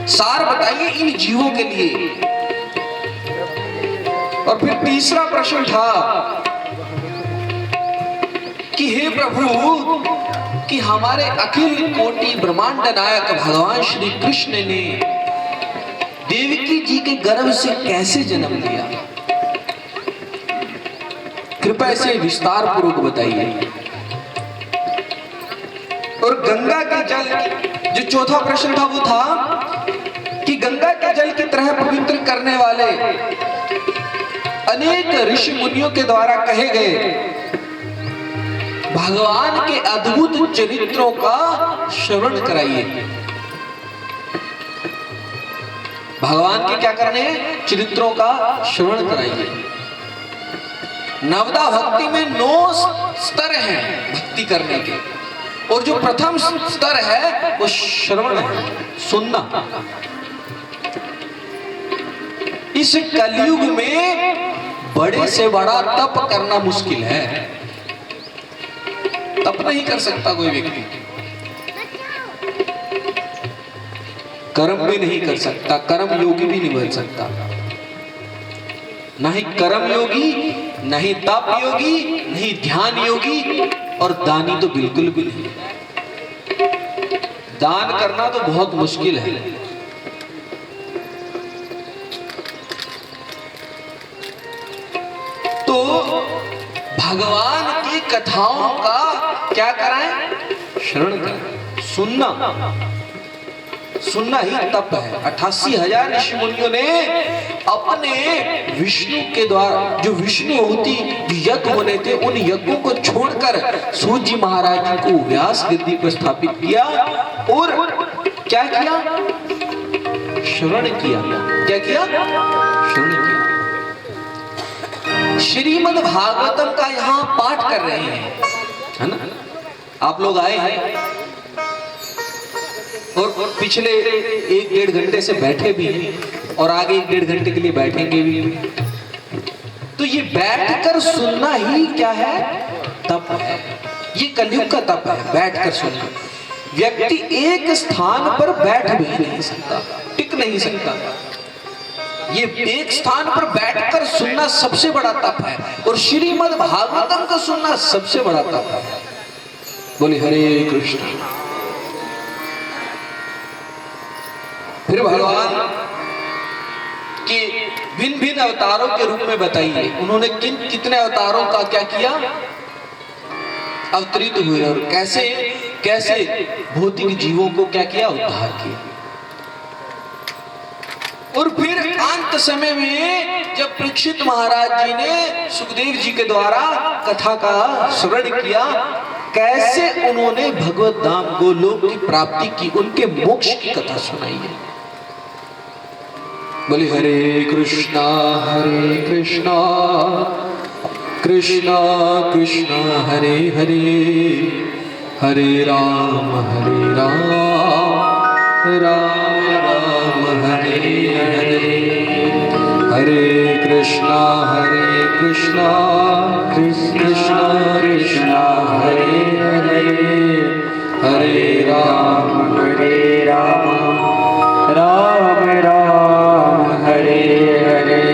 सार बताइए इन जीवों के लिए। और फिर तीसरा प्रश्न था कि हे प्रभु, कि हमारे अखिल कोटि ब्रह्मांड नायक भगवान श्री कृष्ण ने देवकी जी के गर्भ से कैसे जन्म लिया? कृपया से विस्तार पूर्वक बताइए। और गंगा के जल, जो चौथा प्रश्न था वो था कि गंगा के जल की तरह पवित्र करने वाले अनेक ऋषि मुनियों के द्वारा कहे गए भगवान के अद्भुत चरित्रों का श्रवण कराइए। भगवान के क्या करने हैं? चरित्रों का श्रवण कराइए। नवदा भक्ति में 9 स्तर हैं भक्ति करने के, और जो प्रथम स्तर है वो श्रवण है, सुनना। इस कलयुग में बड़े से बड़ा तप करना मुश्किल है। तप नहीं कर सकता कोई व्यक्ति, कर्म भी नहीं कर सकता, कर्म योगी भी नहीं बन सकता। नहीं कर्म योगी, नहीं तप योगी, नहीं ध्यान योगी, और दानी तो बिल्कुल भी नहीं। दान करना तो बहुत मुश्किल है। तो भगवान की कथाओं का क्या कराएं? श्रवण करें, सुनना ही तप है। 88,000 ऋषि मुनियों ने अपने विष्णु के द्वारा, जो विष्णु होती यज्ञ होने थे, उन यज्ञों को छोड़कर सूत जी महाराज जी को व्यास गद्दी पर स्थापित किया और क्या किया? श्रवण किया। क्या किया? श्रवण किया। श्रीमद् भागवतम का यहाँ पाठ कर रहे हैं, है ना? आप लोग आए हैं और पिछले 1-1.5 घंटे से बैठे भी हैं और आगे 1-1.5 घंटे के लिए बैठेंगे भी। तो ये बैठकर सुनना ही क्या है? तप है। ये कलयुग का तप है, बैठकर सुनना। व्यक्ति एक स्थान पर बैठ भी नहीं सकता, टिक नहीं सकता। ये एक स्थान पर बैठकर सुनना सबसे बड़ा तप है, और श्रीमद् भागवतम को सुनना सबसे बड़ा तप है। बोले हरे कृष्ण। फिर भगवान के भिन्न भिन्न अवतारों के रूप में बताइए, उन्होंने कितने अवतारों का क्या किया? अवतरित हुए, और कैसे कैसे भौतिक जीवों को क्या किया? उद्धार किया। और फिर अंत समय में जब परीक्षित महाराज जी ने सुखदेव जी के द्वारा कथा का श्रवण किया, कैसे उन्होंने भगवत धाम गोलोक की प्राप्ति की, उनके मोक्ष की कथा सुनाई है। बोले हरे कृष्णा कृष्णा कृष्णा हरे हरे, हरे राम राम राम हरे हरे, हरे कृष्णा कृष्णा कृष्णा हरे हरे, हरे राम राम राम हरे हरे।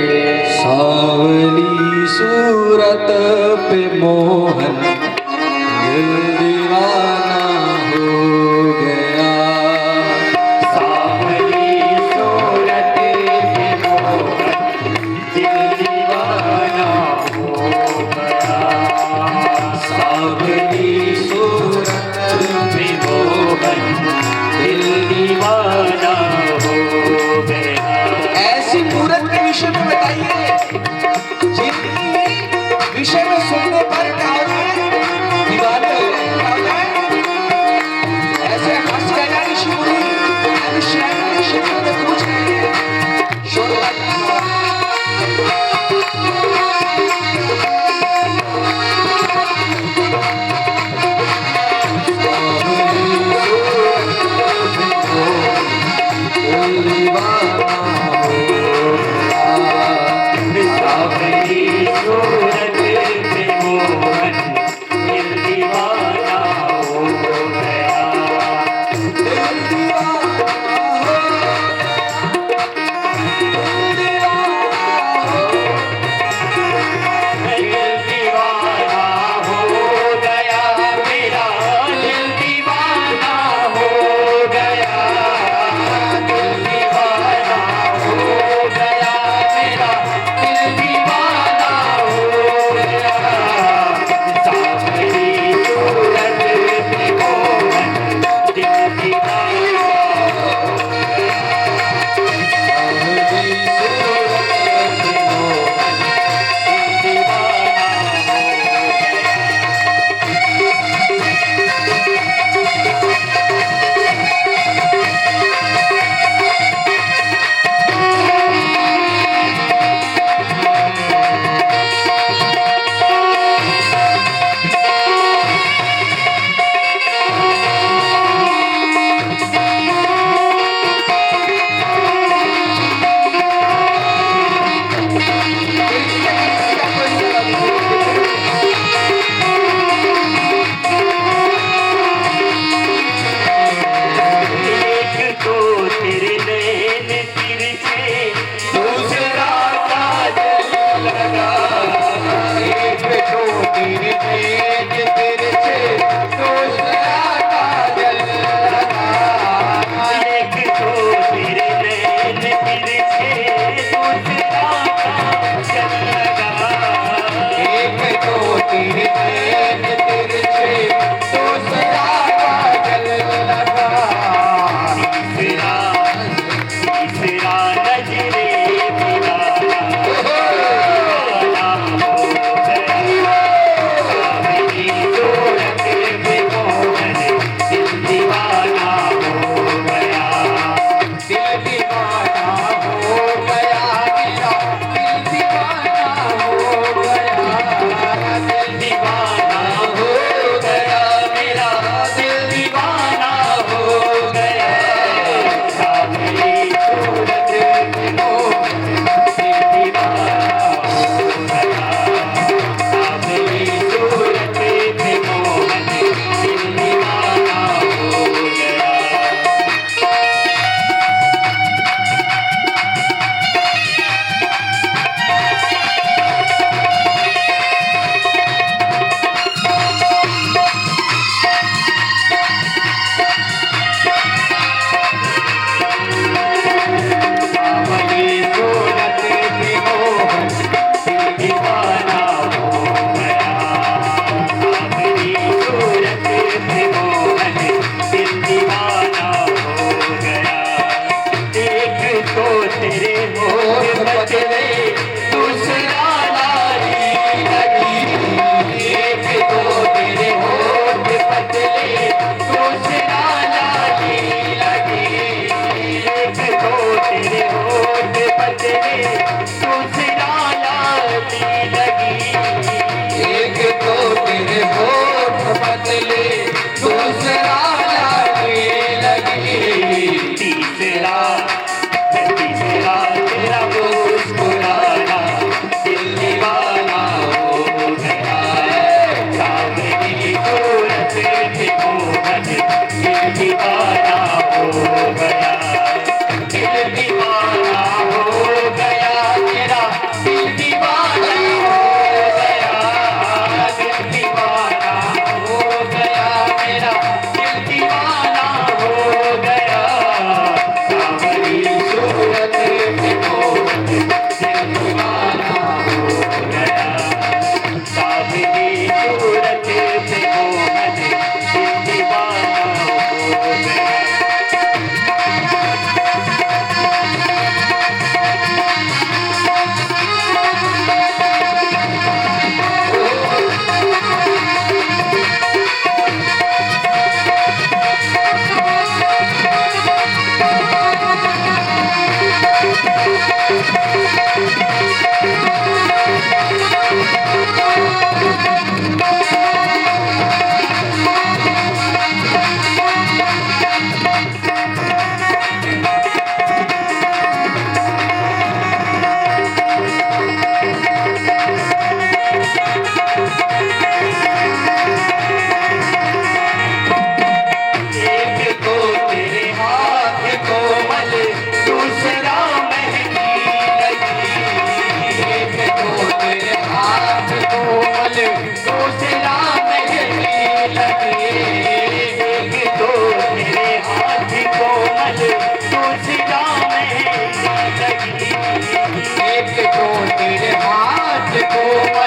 सावली सूरत पे मोहन दिल दीवाना हो गया। सावली सूरत पे मोहन दिल दीवाना हो गया। सावली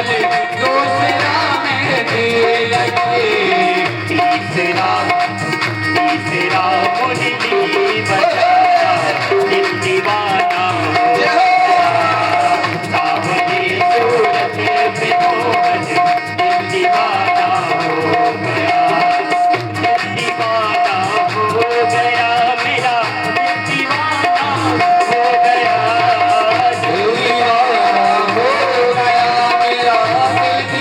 वाले दूसरा में दिल के तीसरा मुझे बचाया दिल दीवाना हो सावली सूरत पे मोहन दिल दीवाना हो गया दिल दीवाना हो गया मेरा दिल दीवाना हो गया दिल दीवाना हो गया मेरा दिल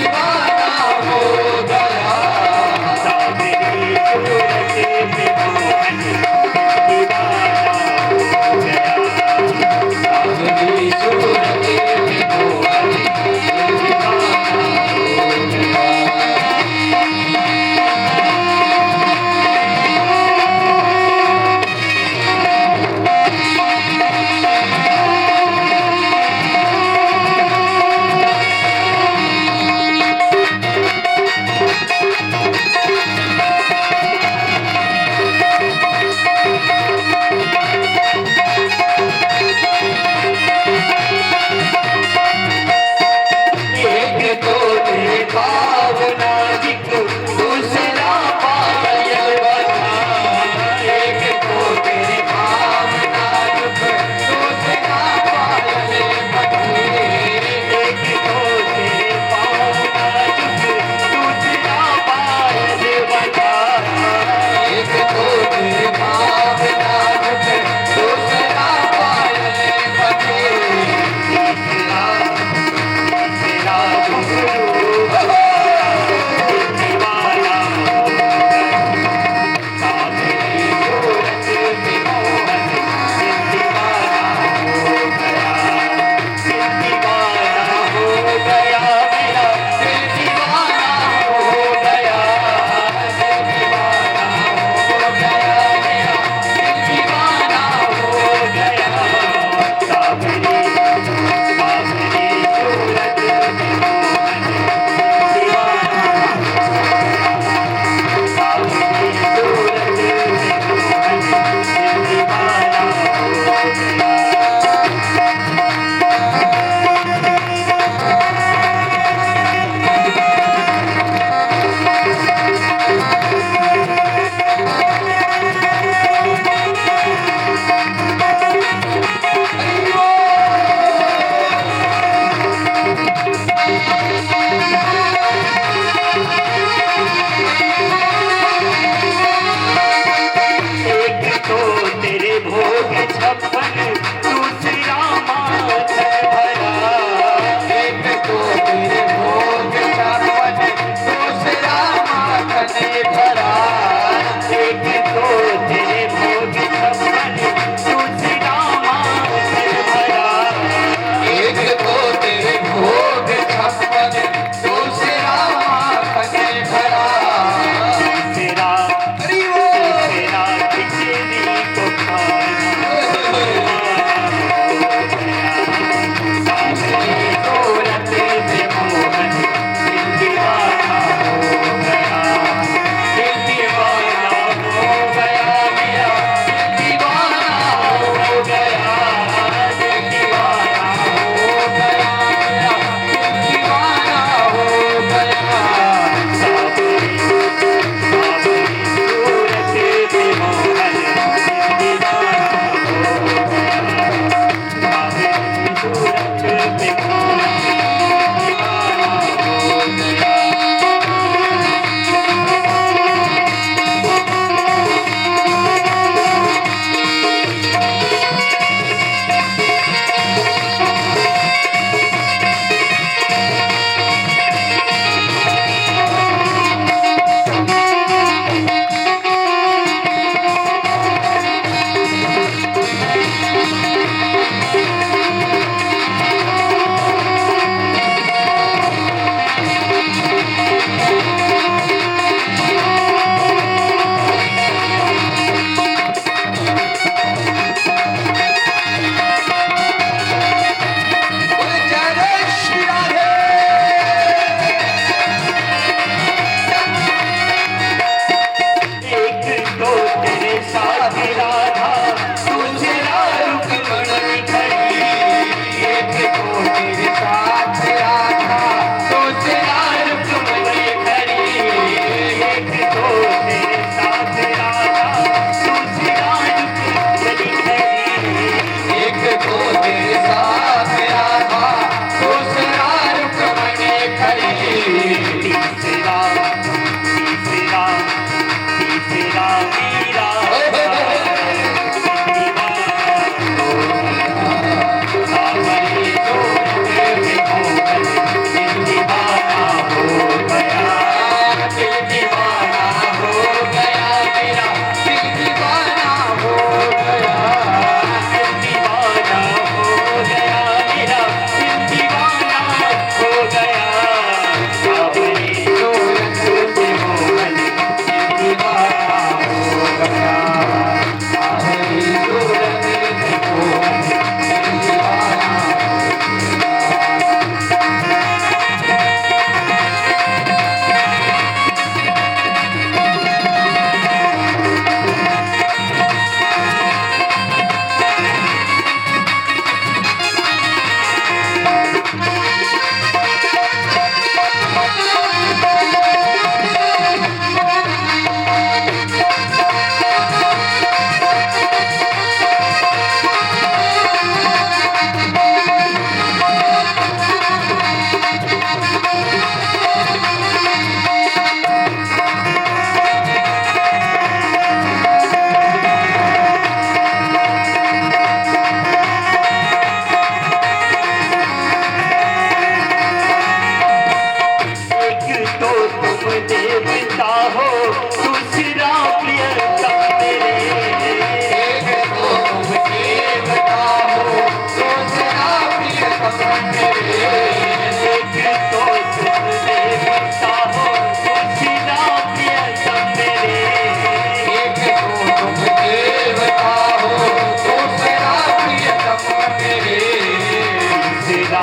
तीसरा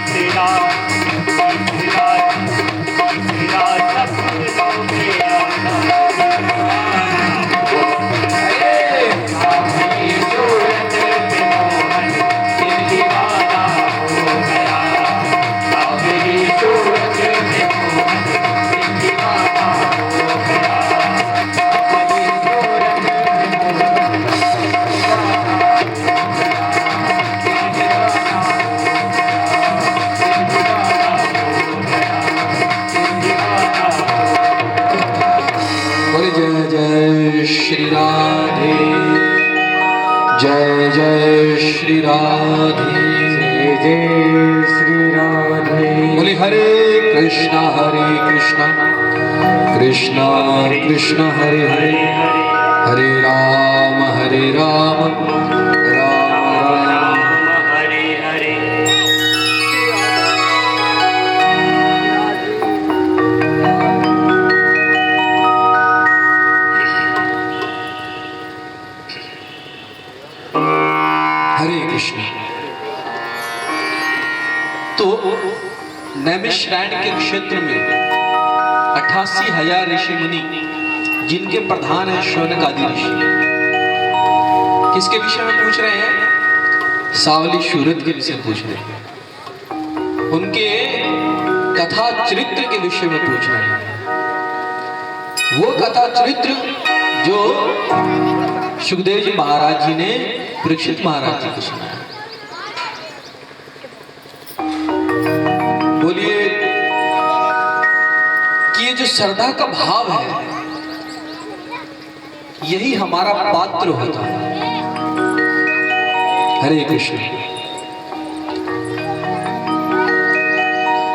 तीसरा तीसरा तीसरा सपनों में आता आपकी सूरत पे मोहन दिल दीवाना हो गया आपकी सूरत पे मोहन दिल दीवाना हो गया आपकी सूरत पे बोले जय जय श्री राधे, जय जय श्री राधे, जय जय श्री राधे। बोले हरे कृष्णा कृष्णा कृष्णा हरे हरे, हरे राम राम राम हरे हरे। हरे कृष्ण। तो नैमिषारण्य के क्षेत्र में 88,000 ऋषि मुनि, जिनके प्रधान है शौनक आदि ऋषि, किसके विषय में पूछ रहे हैं? सावली सूरत के विषय में पूछ रहे हैं, उनके कथा चरित्र के विषय में पूछ रहे हैं। वो कथा चरित्र जो सुखदेव जी महाराज जी ने परीक्षित महाराज जी को सुनाया। बोलिए कि ये जो श्रद्धा का भाव है, यही हमारा पात्र होता है। हरे कृष्ण।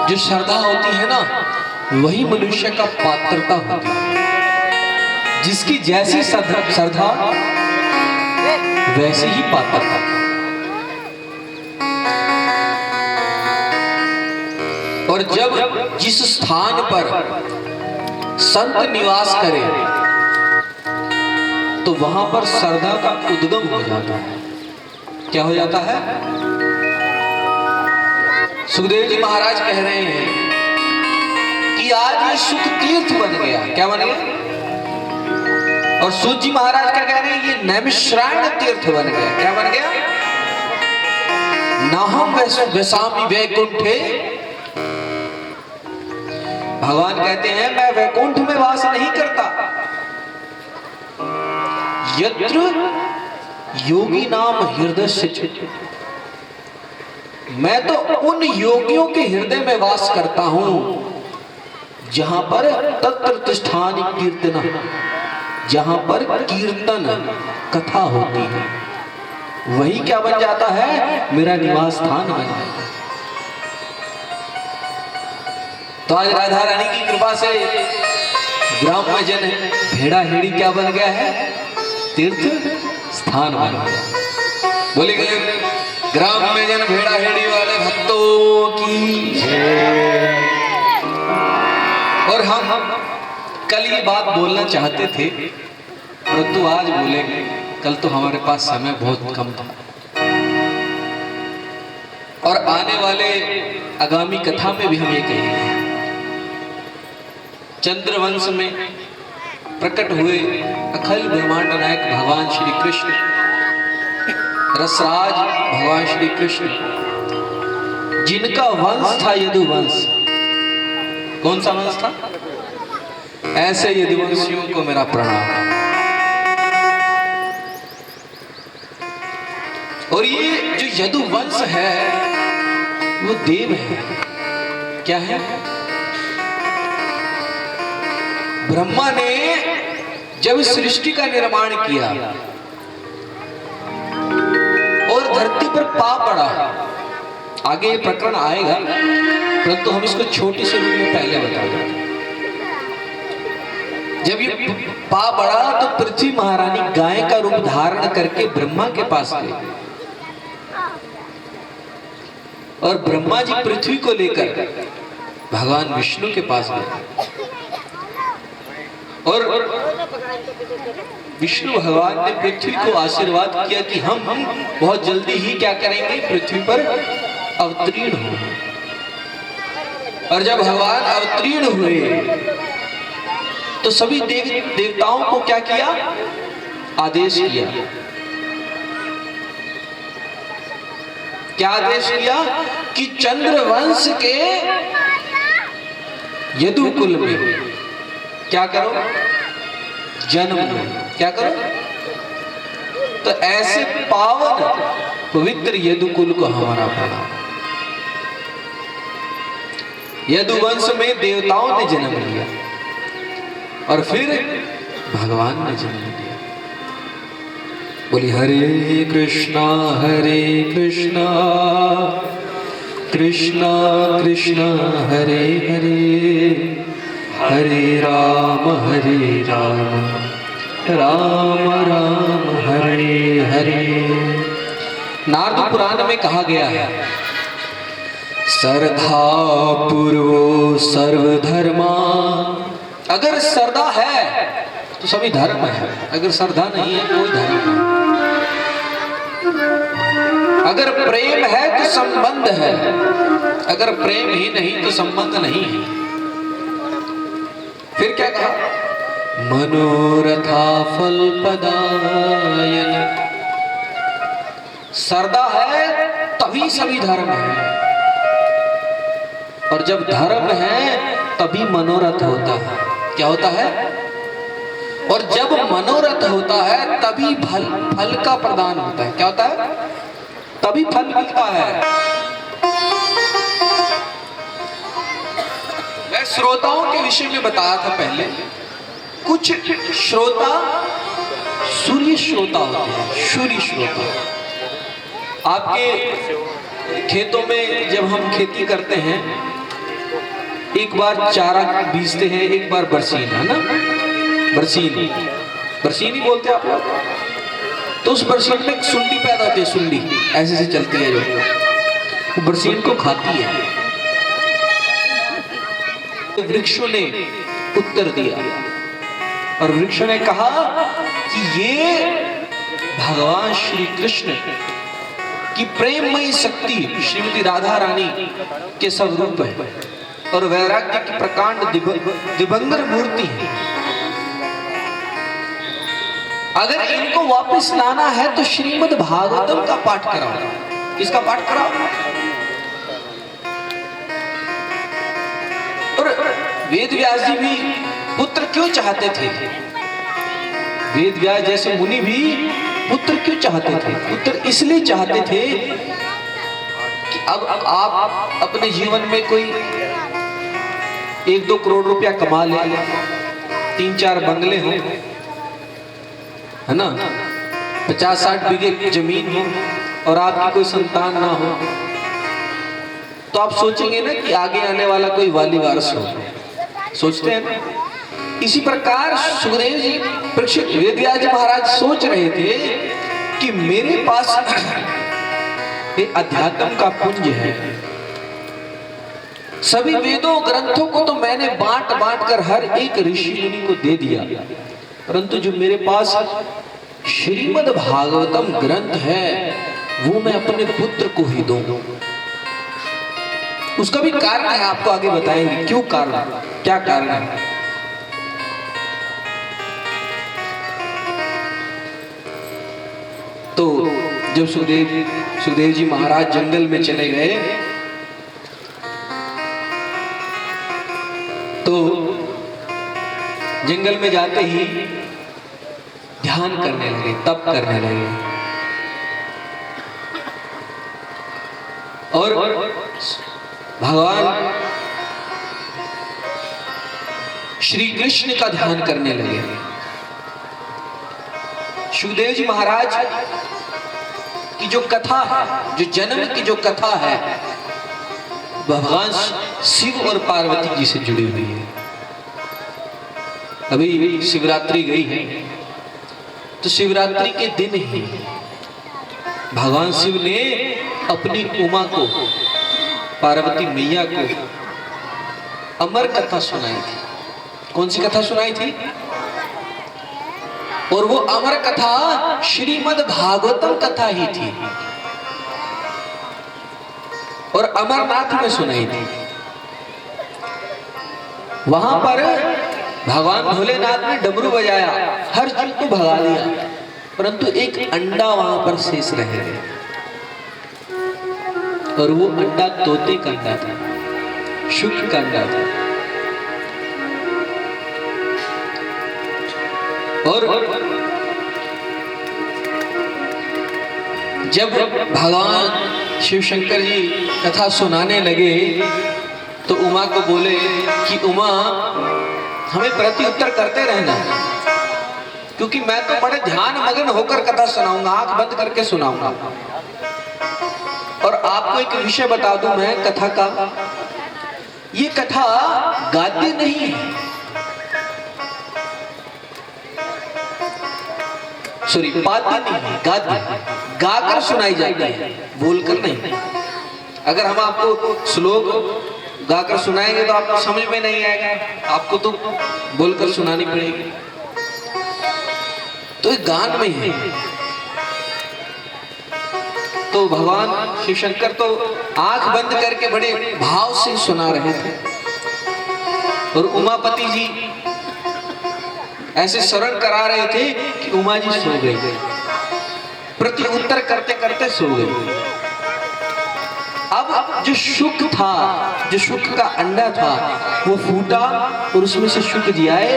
जो श्रद्धा होती है ना, वही मनुष्य का पात्रता होती है। जिसकी जैसी श्रद्धा वैसे ही पात्रता। और जब जिस स्थान पर संत निवास करे, तो वहां पर श्रद्धा का उद्गम हो जाता है। क्या हो जाता है? सुखदेव जी महाराज कह रहे हैं कि आज ये सुख तीर्थ बन गया। क्या बन गया? और सूत जी महाराज क्या कह रहे हैं? ये नैमिषारण्य तीर्थ बन गया। क्या बन गया? नाहम वैसामी वैकुंठे। भगवान कहते हैं मैं वैकुंठ में वास नहीं करता। यत्र योगी नाम हृदय से, मैं तो उन योगियों के हृदय में वास करता हूं जहां पर तत्र तिष्ठानि कीर्तन, जहां पर कीर्तन कथा होती है, वही क्या बन जाता है? मेरा निवास स्थान बन जाता है। तो आज राधा रानी की कृपा से ग्राम में जन भेड़ा हेड़ी क्या बन गया है? तीर्थ स्थान बन गया। बोले गए ग्राम में जन भेड़ा हेड़ी वाले भक्तों की जय। और हम कल ये बात बोलना चाहते थे, परंतु आज बोलेंगे। कल तो हमारे पास समय बहुत कम था, और आने वाले आगामी कथा में भी हम ये कहेंगे। चंद्रवंश में प्रकट हुए अखिल ब्रह्मांड नायक भगवान श्री कृष्ण, रसराज भगवान श्री कृष्ण, जिनका वंश था यदुवंश। कौन सा वंश था? ऐसे यदुवंशियों को मेरा प्रणाम। और ये जो यदुवंश है वो देव है। क्या है? ब्रह्मा ने जब इस सृष्टि का निर्माण किया और धरती पर पाप पड़ा, आगे ये प्रकरण आएगा, परंतु हम इसको छोटे से रूप में पहले बता दें। जब ये पाप बढ़ा तो पृथ्वी महारानी गाय का रूप धारण करके ब्रह्मा के पास गई, और ब्रह्मा जी पृथ्वी को लेकर भगवान विष्णु के पास गए, और विष्णु भगवान ने पृथ्वी को आशीर्वाद किया कि हम बहुत जल्दी ही क्या करेंगे? पृथ्वी पर अवतीर्ण हो। और जब भगवान अवतीर्ण हुए तो सभी देवताओं को क्या किया? आदेश किया। क्या आदेश किया? कि चंद्रवंश के यदुकुल में क्या करो? जन्म लो। क्या करो? तो ऐसे पावन पवित्र यदुकुल को हमारा बना। यदुवंश में देवताओं ने जन्म लिया और फिर भगवान ने जन्म लिया। बोली हरे कृष्णा कृष्णा कृष्णा हरे हरे, हरे राम राम राम हरे हरे। नारद पुराण में कहा गया है, श्रद्धा पूर्वो सर्वधर्मा। अगर श्रद्धा है तो सभी धर्म है, अगर श्रद्धा नहीं है कोई धर्म नहीं। अगर प्रेम है तो संबंध है, अगर प्रेम ही नहीं तो संबंध नहीं है। फिर क्या कहा? मनोरथा फल पदायन। श्रद्धा है तभी सभी धर्म है, और जब धर्म है तभी मनोरथ होता है। क्या होता है? और जब मनोरथ होता है तभी फल का प्रदान होता है। क्या होता है? तभी फल मिलता है। मैं श्रोताओं के विषय में बताया था पहले। कुछ श्रोता सूर्य श्रोता होते हैं। सूर्य श्रोता आपके खेतों में जब हम खेती करते हैं, एक बार चारा बीजते हैं, एक बार बरसीन, है ना? बरसीन ही बोलते हैं आप लोग। तो उस बरसीन में एक सुंडी पैदा होती है, सुंडी ऐसे से चलती है, जो वो बरसीन को खाती है। तो वृक्षों ने उत्तर दिया और वृक्षों ने कहा कि ये भगवान श्री कृष्ण की प्रेममयी शक्ति श्रीमती राधा रानी के स्वरूप है और वैराग्य की प्रकांड दिगंबर मूर्ति है। अगर इनको वापस लाना है तो श्रीमद् भागवतम का पाठ कराओ। किसका पाठ कराओ? और वेद व्यास जी भी पुत्र क्यों चाहते थे? वेद व्यास जैसे मुनि भी पुत्र क्यों चाहते थे? पुत्र इसलिए चाहते थे कि अब आप अपने जीवन में कोई 1-2 करोड़ रुपया कमा ले, 3-4 बंगले हो, है ना, 50-60 बीघे जमीन हो और आपकी कोई संतान ना हो, तो आप सोचेंगे ना कि आगे आने वाला कोई वाली वारिस हो। सोचते हैं ना? इसी प्रकार सुखदेव जी, परीक्षित, वेदव्यास जी महाराज सोच रहे थे कि मेरे पास एक अध्यात्म का पुंज है। सभी वेदों ग्रंथों को तो मैंने बांट कर हर एक ऋषि मुनि को दे दिया, परंतु जो मेरे पास श्रीमद् भागवतम ग्रंथ है वो मैं अपने पुत्र को ही दूं। उसका भी कारण है, आपको आगे बताएंगे क्यों कारण, क्या कारण है। तो जब सुखदेव जी महाराज जंगल में चले गए तो जंगल में जाते ही ध्यान करने लगे, तप करने लगे और भगवान श्री कृष्ण का ध्यान करने लगे। सुखदेव जी महाराज की जो कथा है, जो जन्म की जो कथा है, भगवान शिव और पार्वती जी से जुड़ी हुई है। अभी शिवरात्रि गई है, तो शिवरात्रि के दिन ही भगवान शिव ने अपनी उमा को, पार्वती मैया को अमर कथा सुनाई थी। कौन सी कथा सुनाई थी? और वो अमर कथा श्रीमद् भागवतम कथा ही थी। और अमरनाथ में सुनाई थी। वहां पर भगवान भोलेनाथ ने डमरू बजाया, हर जीव को भगा दिया, परंतु एक अंडा वहां पर शेष रह गया और वो अंडा तोते का अंडा था, शुक का अंडा था। और जब भगवान शिव शंकर जी कथा सुनाने लगे तो उमा को बोले कि उमा हमें प्रति उत्तर करते रहना, क्योंकि मैं तो बड़े ध्यान मग्न होकर कथा सुनाऊंगा, आंख बंद करके सुनाऊंगा। और आपको एक विषय बता दूं मैं कथा का, ये कथा गाद्य नहीं है, सॉरी पाद्य नहीं है, गाद्य, गाकर सुनाई जाती है, बोलकर नहीं। अगर हम आपको श्लोक गाकर सुनाएंगे तो आपको समझ में नहीं आएगा, आपको तो बोलकर सुनानी पड़ेगी। तो ये गान में है। तो भगवान शिव शंकर तो आंख बंद करके बड़े भाव से सुना रहे थे और उमापति जी ऐसे शरण करा रहे थे कि उमा जी सो गई, प्रति उत्तर करते करते सो गई। अब जो शुक था, जो शुक का अंडा था वो फूटा और उसमें से शुक जी आए।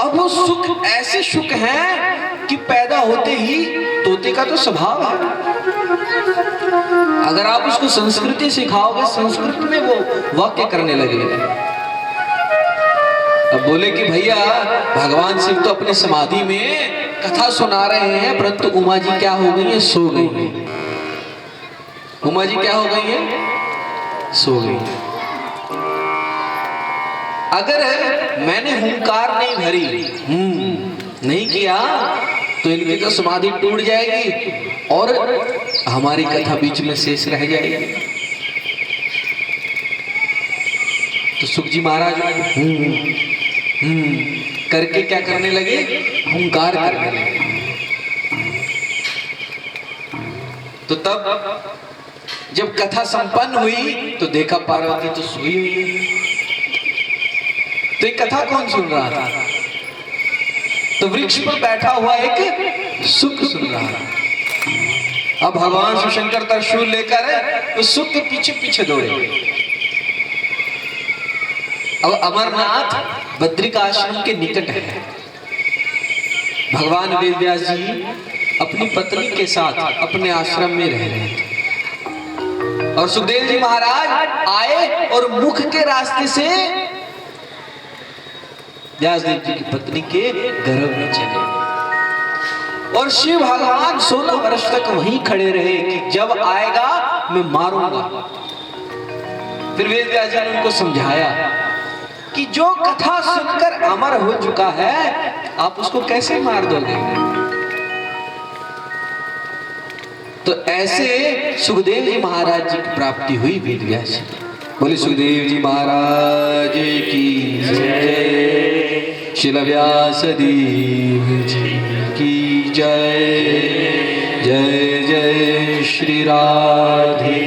अब वो शुक ऐसे शुक हैं कि पैदा होते ही तोते का तो स्वभाव है, अगर आप उसको संस्कृति सिखाओगे संस्कृत में वो वाक्य करने लगेगा। अब बोले कि भैया भगवान शिव तो अपने समाधि में कथा सुना रहे हैं, परंतु उमा जी क्या हो गई है, सो गई है। उमा जी क्या हो गई है, सो गई। अगर मैंने हुंकार नहीं भरी, नहीं किया तो इनकी तो समाधि टूट जाएगी और हमारी कथा बीच में शेष रह जाएगी। तो सुख जी महाराज करके क्या करने लगे, हुंकार करने लगे। तो तब जब कथा संपन्न हुई तो देखा पार्वती तो सोई हुई है। तो एक कथा कौन सुन रहा था, तो वृक्ष पर बैठा हुआ एक सुक सुन रहा था। अब भगवान शिव शंकर त्रिशूल लेकर उस सुक के पीछे पीछे दौड़े। अब अमरनाथ बद्रिका आश्रम के निकट है। भगवान वेदव्यास जी अपनी पत्नी के साथ अपने आश्रम में रह रहे थे और सुखदेव जी महाराज आए और मुख के रास्ते से व्यासदेव जी की पत्नी के गर्भ में चले। और शिव भगवान 16 वर्ष तक वहीं खड़े रहे कि जब आएगा मैं मारूंगा। फिर वेदव्यास जी ने उनको समझाया कि जो कथा सुनकर अमर हो चुका है आप उसको कैसे मार दोगे। तो ऐसे सुखदेव जी महाराज जी की प्राप्ति हुई वेदव्यास जी। बोले सुखदेव जी महाराज की जय, श्रील व्यासदेव जी की जय, जय जय श्री राधे।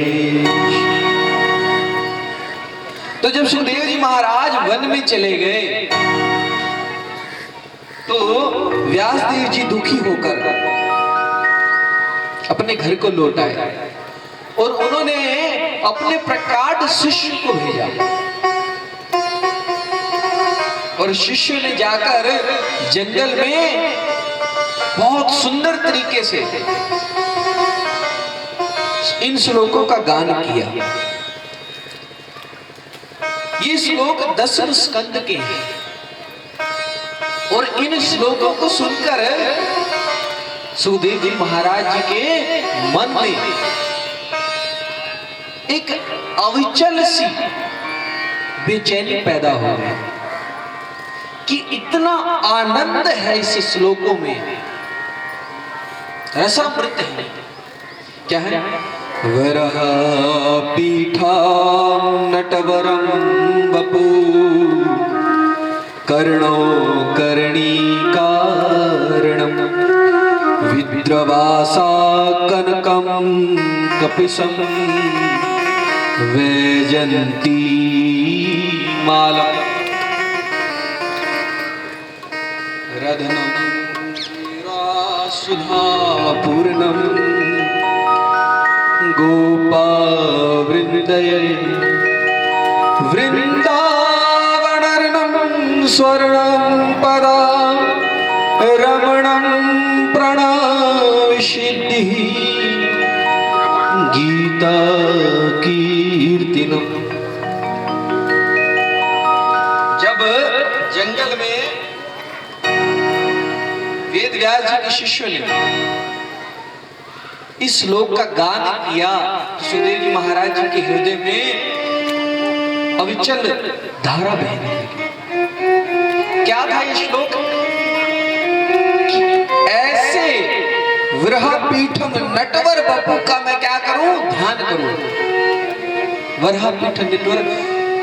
तो जब सुखदेव जी महाराज वन में चले गए तो व्यासदेव जी दुखी होकर अपने घर को लौट आए और उन्होंने अपने प्रकाट शिष्य को भेजा और शिष्य ने जाकर जंगल में बहुत सुंदर तरीके से इन श्लोकों का गान किया। ये श्लोक 10 स्कंद के हैं और इन श्लोकों को सुनकर सुखदेव जी महाराज जी के मन में एक अविचल सी बेचैनी पैदा हो गई कि इतना आनंद है इस श्लोकों में, रसामृत है। क्या है, वरह पीठा नटवरम बपू कर्णो कर्णी कारणम विद्रुमाद्य रुद्रवासा कनकम कपिशम वैजंती माला रधनम सुधा पूर्णम गोपा वृंदय वृंदावनर्णम स्वर्णम पदा रमणम प्रणविसिद्धि गीता कीर्तिनम। जब जंगल में वेद व्यास जी के शिष्यों ने इस श्लोक का गान किया, सुखदेव जी महाराज जी के हृदय में अविचल धारा बहने लगी। क्या था ये श्लोक? ऐसे विरहा पीठम नटवर बपू का मैं क्या करूं? ध्यान करूं। विरहा पीठम नटवर,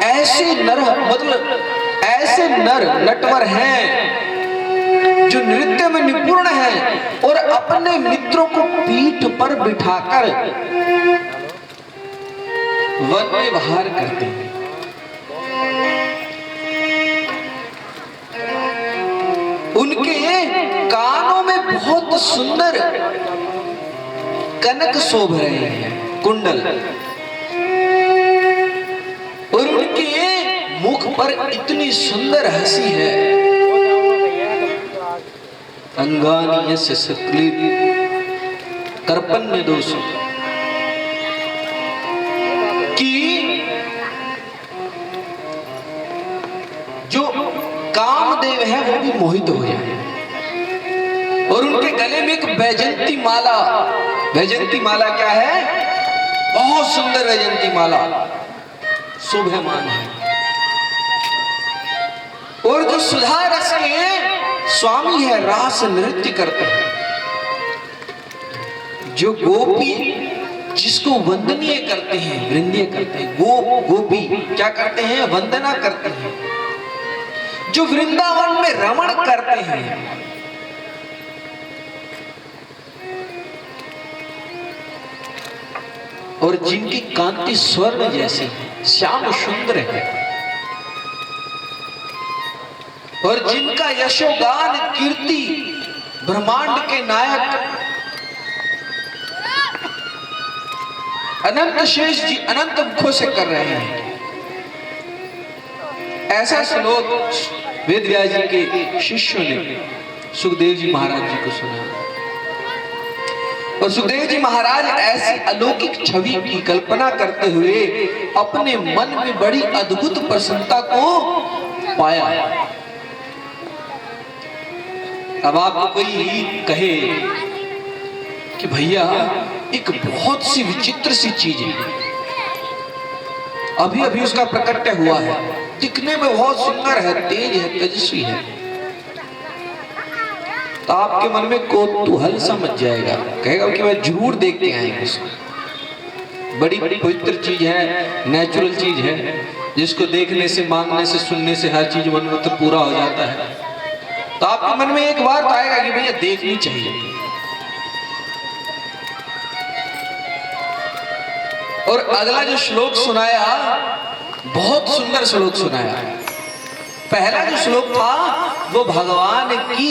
ऐसे नर मतलब ऐसे नर नटवर हैं जो नृत्य में निपुण हैं और अपने मित्रों को पीठ पर बिठाकर वन में विहार करते हैं। उनके कानों में बहुत सुंदर कनक शोभ रहे हैं, कुंडल, और उनके मुख पर इतनी सुंदर हंसी है। अंगानी यस्य सकली कर्पण्य दोष, कि जो कामदेव है वो भी मोहित हो जाए। और उनके गले में एक वैजंती माला, वैजंती माला क्या है? बहुत सुंदर वैजंती माला शोभमान है। और जो सुधा रस के स्वामी है, रास नृत्य करते हैं। जो गोपी जिसको वंदनीय करते हैं, वृंदीय करते हैं, गोपी क्या करते हैं? वंदना करते हैं। जो वृंदावन में रमण करते हैं, और जिनकी कांति स्वर्ण जैसी श्याम सुंदर है, और जिनका यशोगान कीर्ति ब्रह्मांड के नायक अनंत शेष जी अनंत मुखों से कर रहे हैं। ऐसा श्लोक वेद व्यास जी के शिष्यों ने सुखदेव जी महाराज जी को सुना, और सुखदेव जी महाराज ऐसी अलौकिक छवि की कल्पना करते हुए अपने मन में बड़ी अद्भुत प्रसन्नता को पाया। अब आपको कोई कहे कि भैया एक बहुत सी विचित्र सी चीज है, अभी अभी उसका प्रकट्य हुआ है, दिखने में बहुत सुंदर है, तेज है, तेजस्वी है, तो आपके मन में कौतूहल सा मच जाएगा, कहेगा कि मैं जरूर देख के आएंगे उसको। बड़ी पवित्र चीज है, नेचुरल चीज है, जिसको देखने से, मांगने से, सुनने से हर चीज मन में तो पूरा हो जाता है। तो आपके मन में एक बार तो आएगा कि भैया देखनी चाहिए। और अगला जो श्लोक सुनाया, बहुत सुंदर श्लोक सुनाया। पहला जो श्लोक था वो भगवान की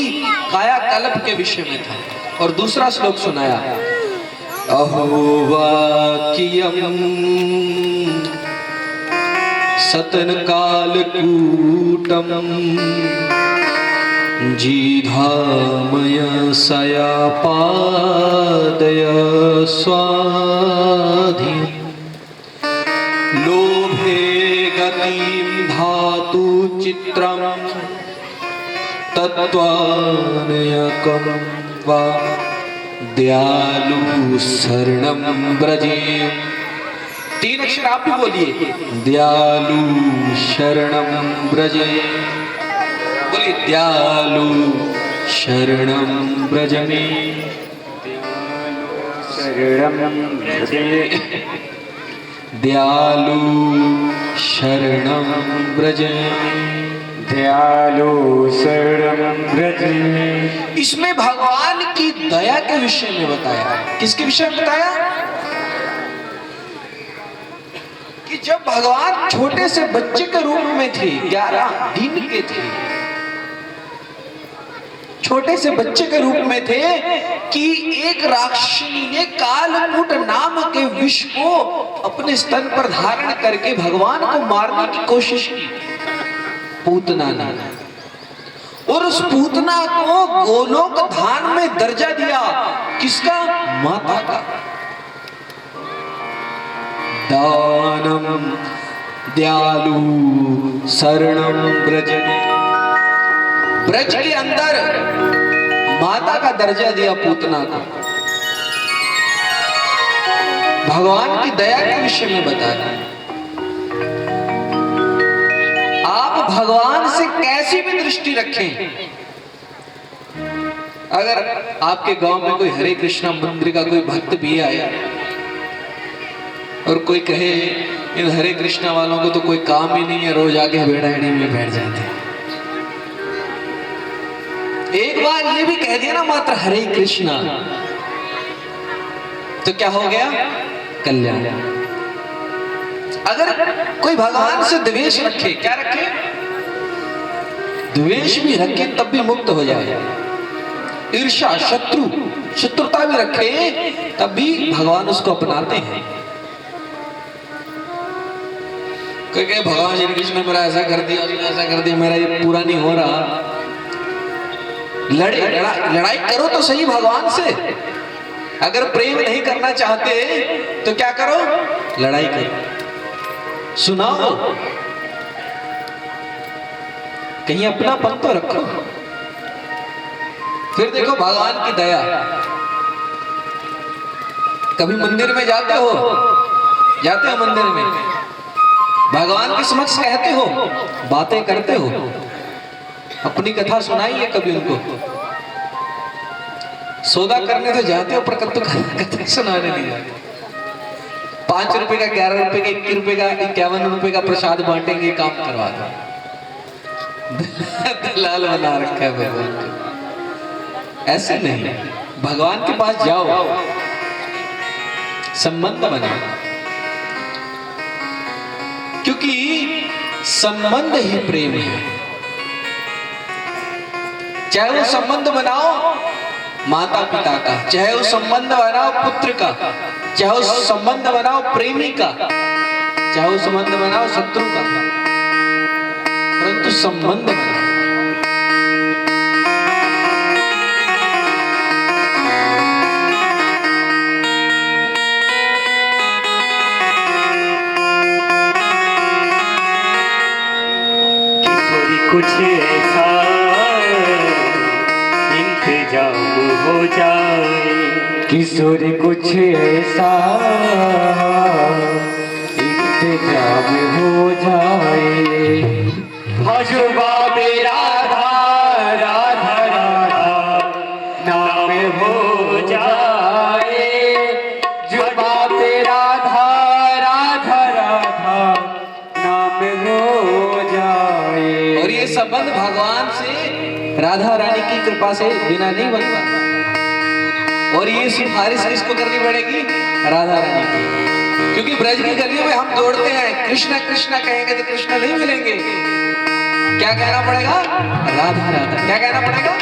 कायाकल्प के विषय में था, और दूसरा श्लोक सुनाया अहो वाक्यम सतन कालकूटम जीधामय सयापादय स्वाधि लोभे गतिं धातु चित्रं तत्त्वानयकं वा दयालु शरणं व्रजे। तीन अक्षर आप भी बोलिए, दयालु शरणं व्रजे। बोलिए दयालु शरणं व्रज में, शरणं व्रजे। दयालु शरणं व्रज, दयालु शरणं व्रज। इसमें भगवान की दया के विषय में बताया। किसके विषय में बताया? कि जब भगवान छोटे से बच्चे के रूप में थे, 11 दिन के थे, छोटे से बच्चे के रूप में थे, कि एक राक्षसी ने कालकूट नाम के विष को अपने स्तन पर धारण करके भगवान को मारने की कोशिश की, पूतना ने। और उस पूतना को गोलोक धाम में दर्जा दिया। किसका? माता का। दानम दयालु शरणम ब्रज। ब्रज के अंदर माता का दर्जा दिया पूतना को। भगवान की दया के विषय में बताया। आप भगवान से कैसी भी दृष्टि रखें, अगर आपके गांव में कोई हरे कृष्णा मंदिर का कोई भक्त भी आया और कोई कहे इन हरे कृष्णा वालों को तो कोई काम ही नहीं है, रोज आके बेड़ाड़ी में बैठ जाते हैं, एक बार ये भी कह दिया ना मात्र हरे कृष्णा, तो क्या हो गया? कल्याण। अगर कोई भगवान से द्वेष रखे, क्या रखे? द्वेष भी रखे तब भी मुक्त हो जाए। ईर्ष्या, शत्रुता भी रखे तब भी भगवान उसको अपनाते हैं। कोई कहे भगवान श्री कृष्ण मेरा ऐसा कर दिया, ऐसा कर दिया, मेरा ये पूरा नहीं हो रहा। लड़ाई करो तो सही भगवान से। अगर प्रेम नहीं करना चाहते तो क्या करो? लड़ाई करो, सुनाओ, कहीं अपनापन तो रखो। फिर देखो भगवान की दया। कभी मंदिर में जाते हो मंदिर में, भगवान के समक्ष कहते हो, बातें करते हो, अपनी कथा सुनाइए कभी उनको। सौदा करने तो जाते हो पर कथा सुनाने नहीं जाते। 5 रुपए का, 11 रुपए का, 21 रुपए का, 51 रुपए का प्रसाद बांटेंगे, काम करवा दो। दलाल बना रखा है भगवान को। ऐसे नहीं, भगवान के पास जाओ, संबंध बनाओ, क्योंकि संबंध ही प्रेम है। चाहे वो संबंध बनाओ माता पिता का, चाहे वो संबंध बनाओ पुत्र का, चाहे वो संबंध बनाओ प्रेमी का, चाहे वो संबंध बनाओ शत्रु का, परंतु संबंध बनाओ। कुछ ऐसा इंतजाम हो जाए, किशोर कुछ ऐसा इंतजाम हो जाए। भजुबा राधा राधा राधा नाम हो जाए, जुबा राधा राधा राधा नाम हो जाए। और ये संबंध भगवान से, राधा रानी की कृपा से बिना नहीं बनता। और ये सिफारिश किसको करनी पड़ेगी? राधा रानी की। क्योंकि ब्रज की गलियों में हम दौड़ते हैं, कृष्णा कृष्णा कहेंगे तो कृष्णा नहीं मिलेंगे। क्या कहना पड़ेगा? राधा राधा। क्या कहना पड़ेगा?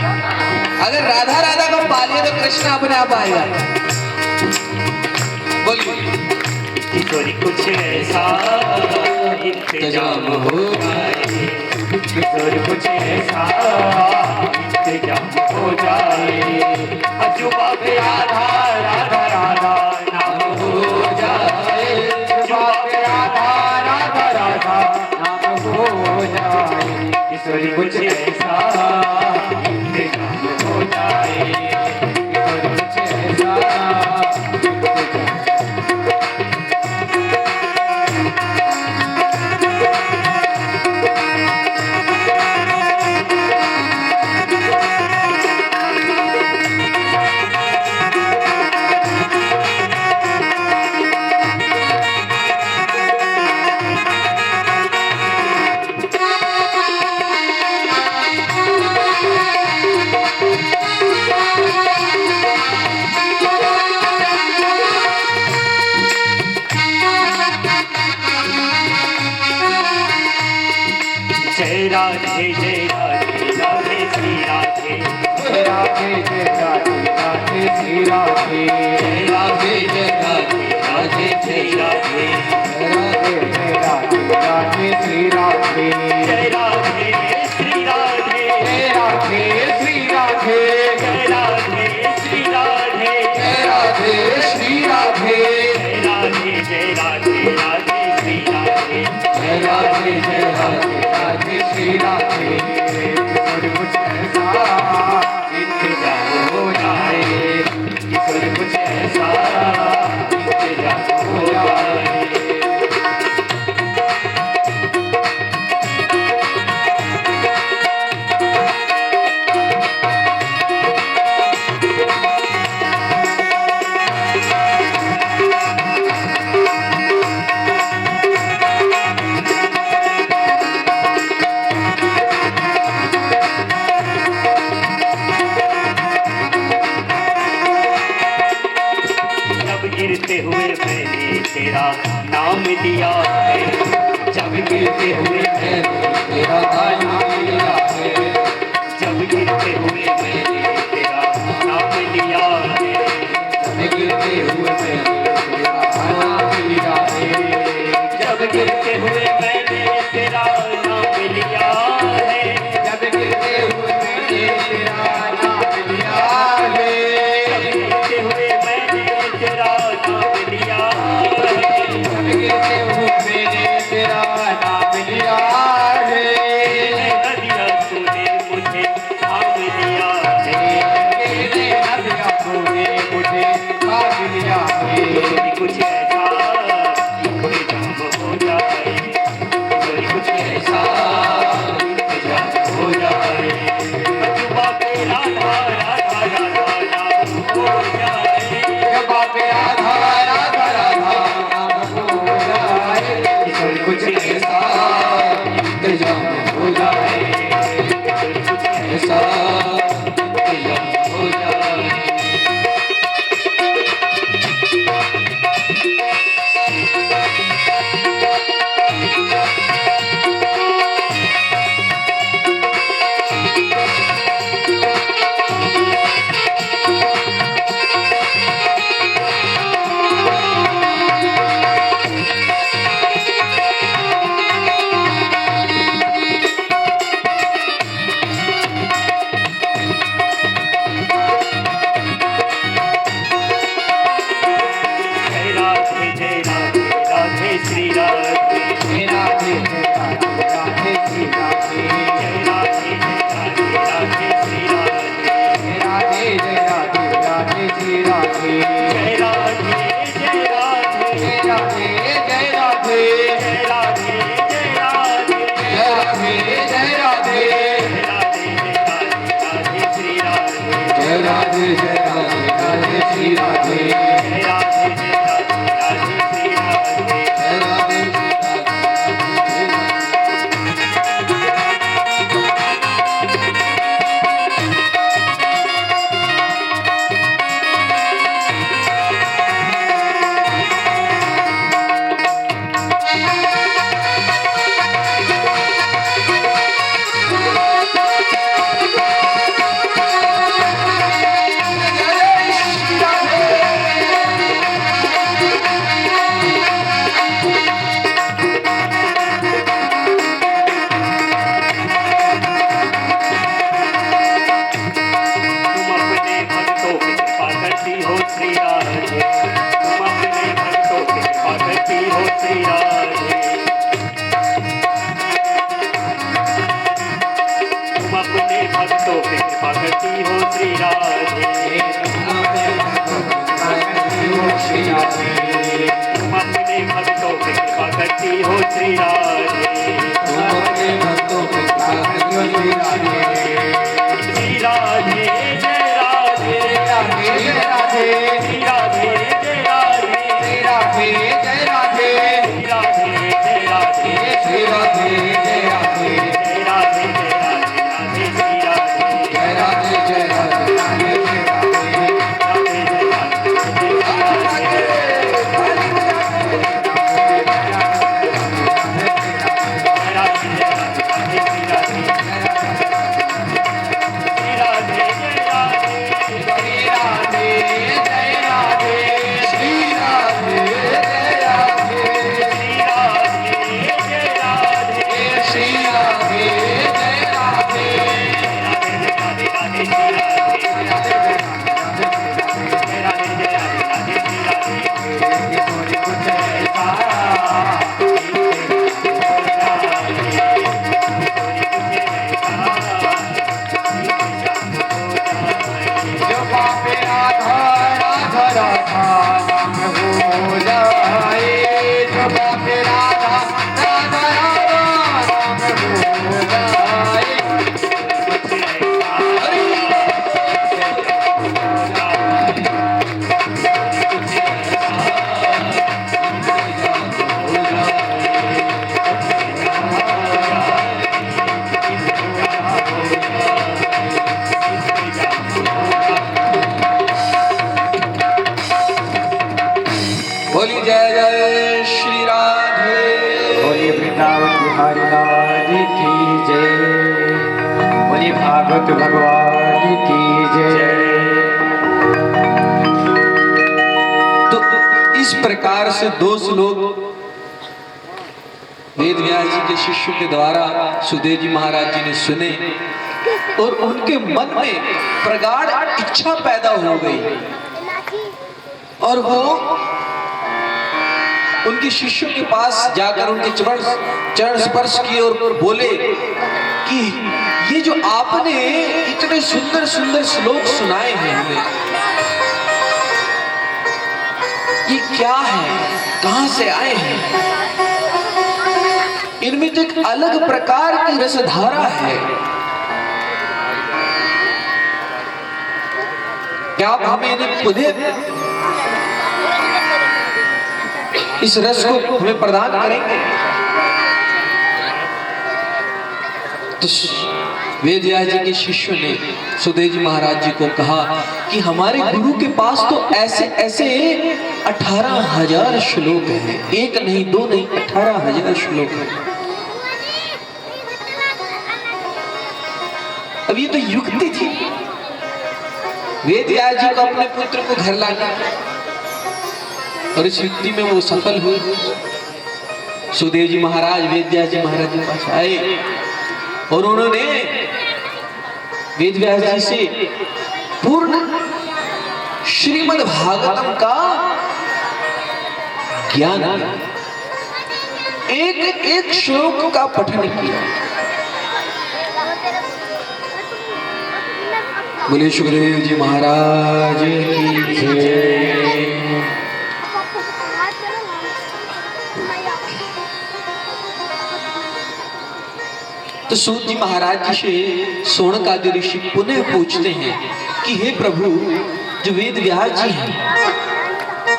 अगर राधा राधा को पालिए तो कृष्णा अपने आप आएगा। बोलिए। किशोरी कुछ ऐसा इंतजाम हो जाए, किशोरी कुछ ऐसा इंतजाम हो जाए। अजुबा पे राधा राधा राधा नाम हो जाए, अजुबा पे राधा राधा राधा नाम हो जाए। किशोरी कुछ ऐसा इंतजाम हो जाए, किशोरी कुछ ऐसा। राधे जय राधे राधे श्री राधे जय राधे जय राधे राधे श्री राधे जय राधे जय राधे राधे जय राधे राधे जय राधे राधे श्री राधे जय राधे श्री राधे जय राधे श्री राधे जय राधे श्री राधे जय राधे श्री राधे जय राधे जय राधे राधे श्री राधे जय राधे जय राधे राधे श्री राधे और कुछ ऐसा इंतजार हो जाए ईश्वर कुछ ऐसा इंतजार हो जाए गिरते हुए मैंने तेरा नाम लिया है जब गिरते हुए मैंने तेरा नाम लिया है जब गिरते हुए मैंने तेरा नाम लिया है जब गिरते हुए मैंने तेरा नाम लिया है जब गिरते हुए मैंने तेरा नाम लिया है जब गिरते हुए मैंने तेरा नाम लिया है जब गिरते हुए मैंने तेरा नाम लिया है जब गिरते हुए मैंने तेरा नाम लिया है नदिया तूने मुझे थाम लिया है तेरे नदिया तूने मुझे थाम लिया है कोई कुछ ऐसा इंतजाम हो जाए कोई कुछ ऐसा इंतजाम हो जाए अजूबा पे राधा राधा राधा नाम हो जाए जब आपे राधा राधा राधा नाम हो जाए कोई कुछ ऐसा इंतजाम हो जाए कोई कुछ ऐसा इंतजाम हो जाए जय राधे जय राधे राधे श्री राधे जय राधे जय राधे राधे श्री राधे जय राधे जय राधे राधे श्री राधे जय राधे जय राधे राधे श्री राधे जय राधे जय राधे जय राधे जय राधे जय राधे जय राधे जय राधे जय राधे जय राधे जय राधे राधे श्री राधे जय राधे जय राधे राधे श्री राधे जय राधे जय राधे राधे श्री राधे जय राधे जय राधे तुम अपने भक्तों पे कृपा करती हो श्री राधे तुम अपने भक्तों पे कृपा करती हो श्री राधे तुम अपने भक्तों पे कृपा करती हो श्री राधे श्री राधे तुम अपने भक्तों पे कृपा करती हो श्री राधे तुम अपने भक्तों पे कृपा करती हो श्री राधे श्री राधे जय राधे राधे जय राधे श्री राधे जय राधे श्री राधे जय राधे श्री राधे जय राधे श्री राधे जय राधे जय राधे जय राधे राधे श्री राधे जय राधे जय राधे राधे श्री राधे राधे जय राधे जय राधे जय श्री राधे। बोलिए वृंदावन बिहारी लाल की जय। बोलिए भागवत भगवान की जय। तो इस प्रकार से दो श्लोक वेद व्यास जी के शिष्यों के द्वारा सुदेव जी महाराज जी ने सुने और उनके मन में प्रगाढ़ इच्छा पैदा हो गई और वो उनके शिष्यों के पास जाकर उनके चरण स्पर्श किए और बोले कि ये जो आपने इतने सुंदर सुंदर श्लोक सुनाए हैं हमें, ये क्या है, कहां से आए हैं? इनमें तो एक अलग प्रकार की रसधारा है। क्या आप हमें इन्हें पुनः इस रस को हमें प्रदान करेंगे? तो वेद व्यास जी के शिष्यों ने सुदेव जी महाराज जी को कहा कि हमारे गुरु के पास तो ऐसे ऐसे 18,000 श्लोक हैं, एक नहीं दो नहीं 18,000 श्लोक हैं। अब ये तो युक्ति थी वेद व्यास जी को अपने पुत्र को घर लाना, और इस युक्ति में वो सफल हुए। सुदेव जी महाराज वेद व्यास जी महाराज के पास आए और उन्होंने वेद व्यास जी से पूर्ण श्रीमद् भागवतम का ज्ञान, एक एक श्लोक का पठन किया। बोले सुखदेव जी महाराज की जय। तो सूत जी महाराज जी से सोनकादि ऋषि पुनः पूछते हैं कि हे प्रभु, जो वेद व्यास जी हैं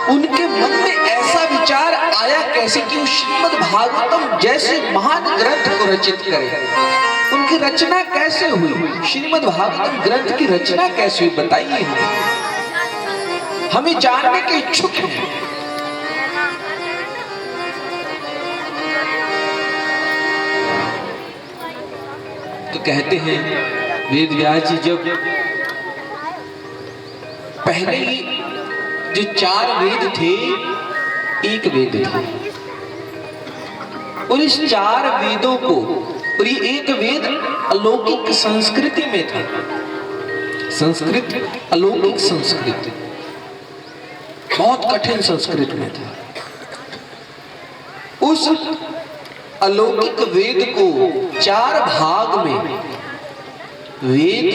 उनके मन में ऐसा विचार आया कैसे कि वो श्रीमद् भागवतम जैसे महान ग्रंथ को रचित करे? उनकी रचना कैसे हुई? श्रीमद् भागवतम ग्रंथ की रचना कैसे हुई, बताइए हमें जानने के इच्छुक हैं। तो कहते हैं वेद व्यास जी जब पहले ही जो 4 वेद थे एक वेद था, और इस 4 वेदों को, और ये एक वेद अलौकिक संस्कृति में था। संस्कृत अलौकिक संस्कृत, बहुत कठिन संस्कृत में था। उस अलौकिक वेद को 4 भाग में वेद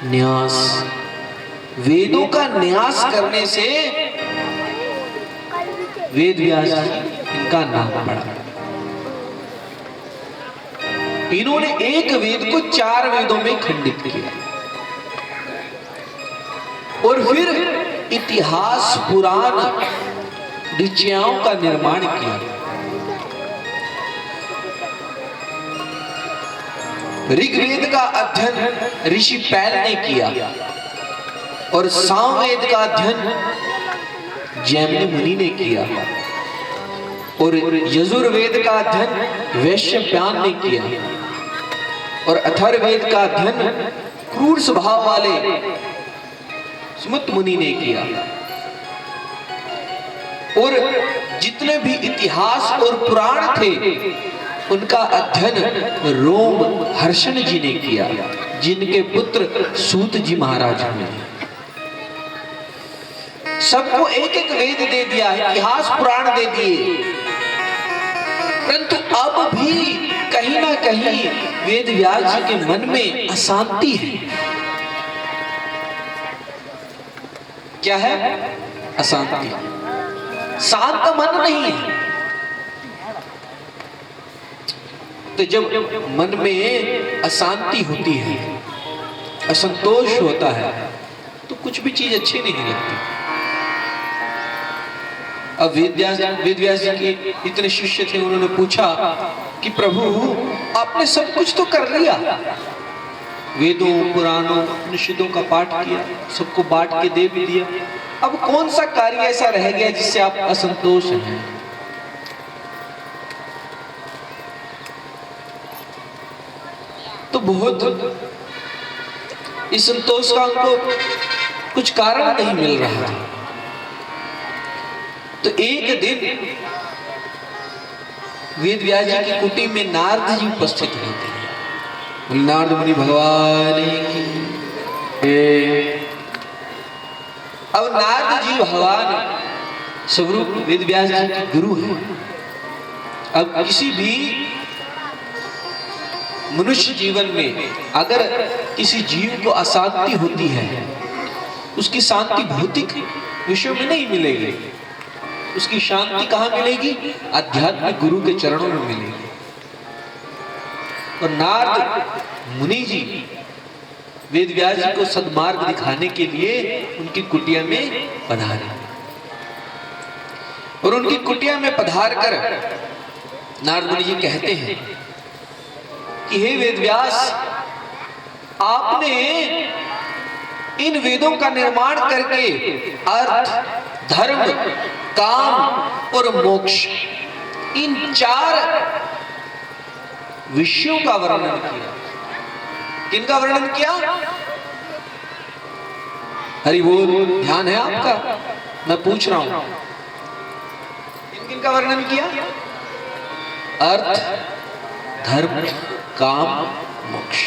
न्यास, वेदों का न्यास करने से वेद व्यास इनका नाम पड़ा। इन्होंने एक वेद को 4 वेदों में खंडित किया और फिर इतिहास पुराण ऋचाओं का निर्माण किया। ऋग्वेद का अध्ययन ऋषि पैल ने किया और सामवेद का अध्ययन जैमिनी मुनि ने किया और यजुर्वेद का अध्ययन वैशंपायन ने किया और अथर्ववेद का अध्ययन क्रूर स्वभाव वाले सुमत मुनि ने किया। और जितने भी इतिहास और पुराण थे उनका अध्ययन रोम हर्षण जी ने किया, जिनके पुत्र सूत जी महाराज हुए। सबको एक एक वेद दे दिया, इतिहास पुराण दे दिए, परंतु अब भी कहीं ना कहीं वेद व्यास जी के मन में अशांति है। क्या है? अशांति, शांत मन नहीं है। तो जब मन में अशांति होती है, असंतोष होता है, तो कुछ भी चीज अच्छी नहीं लगती। अब वेद व्यास जी के इतने शिष्य थे, उन्होंने पूछा कि प्रभु आपने सब कुछ तो कर लिया, वेदों पुराणों उपनिषदों का पाठ किया, सबको बांट के दे भी दिया, अब कौन सा कार्य ऐसा रह गया जिससे आप असंतोष हैं? बहुत इस संतोष का उनको कुछ कारण नहीं मिल रहा था। तो एक दिन वेद व्यास जी की कुटी में नारद जी उपस्थित होते हैं। नारद मुनि भगवान की। अब नारद जी भगवान स्वरूप वेद व्यास जी के गुरु हैं। अब किसी भी मनुष्य जीवन में अगर किसी जीव को अशांति होती है, उसकी शांति भौतिक विषयों में नहीं मिलेगी, उसकी शांति कहाँ मिलेगी? आध्यात्मिक गुरु के चरणों में मिलेगी। और नारद मुनि जी वेद व्यास जी को सद्मार्ग दिखाने के लिए उनकी कुटिया में पधारे और उनकी कुटिया में पधार कर नारद मुनि जी कहते हैं कि हे वेद व्यास, आपने इन वेदों का निर्माण करके अर्थ, धर्म, काम और मोक्ष इन 4 विषयों का वर्णन किया। किनका वर्णन किया? हरि बोल, ध्यान है आपका? मैं पूछ रहा हूं, किनका वर्णन किया? अर्थ, धर्म, काम, मोक्ष।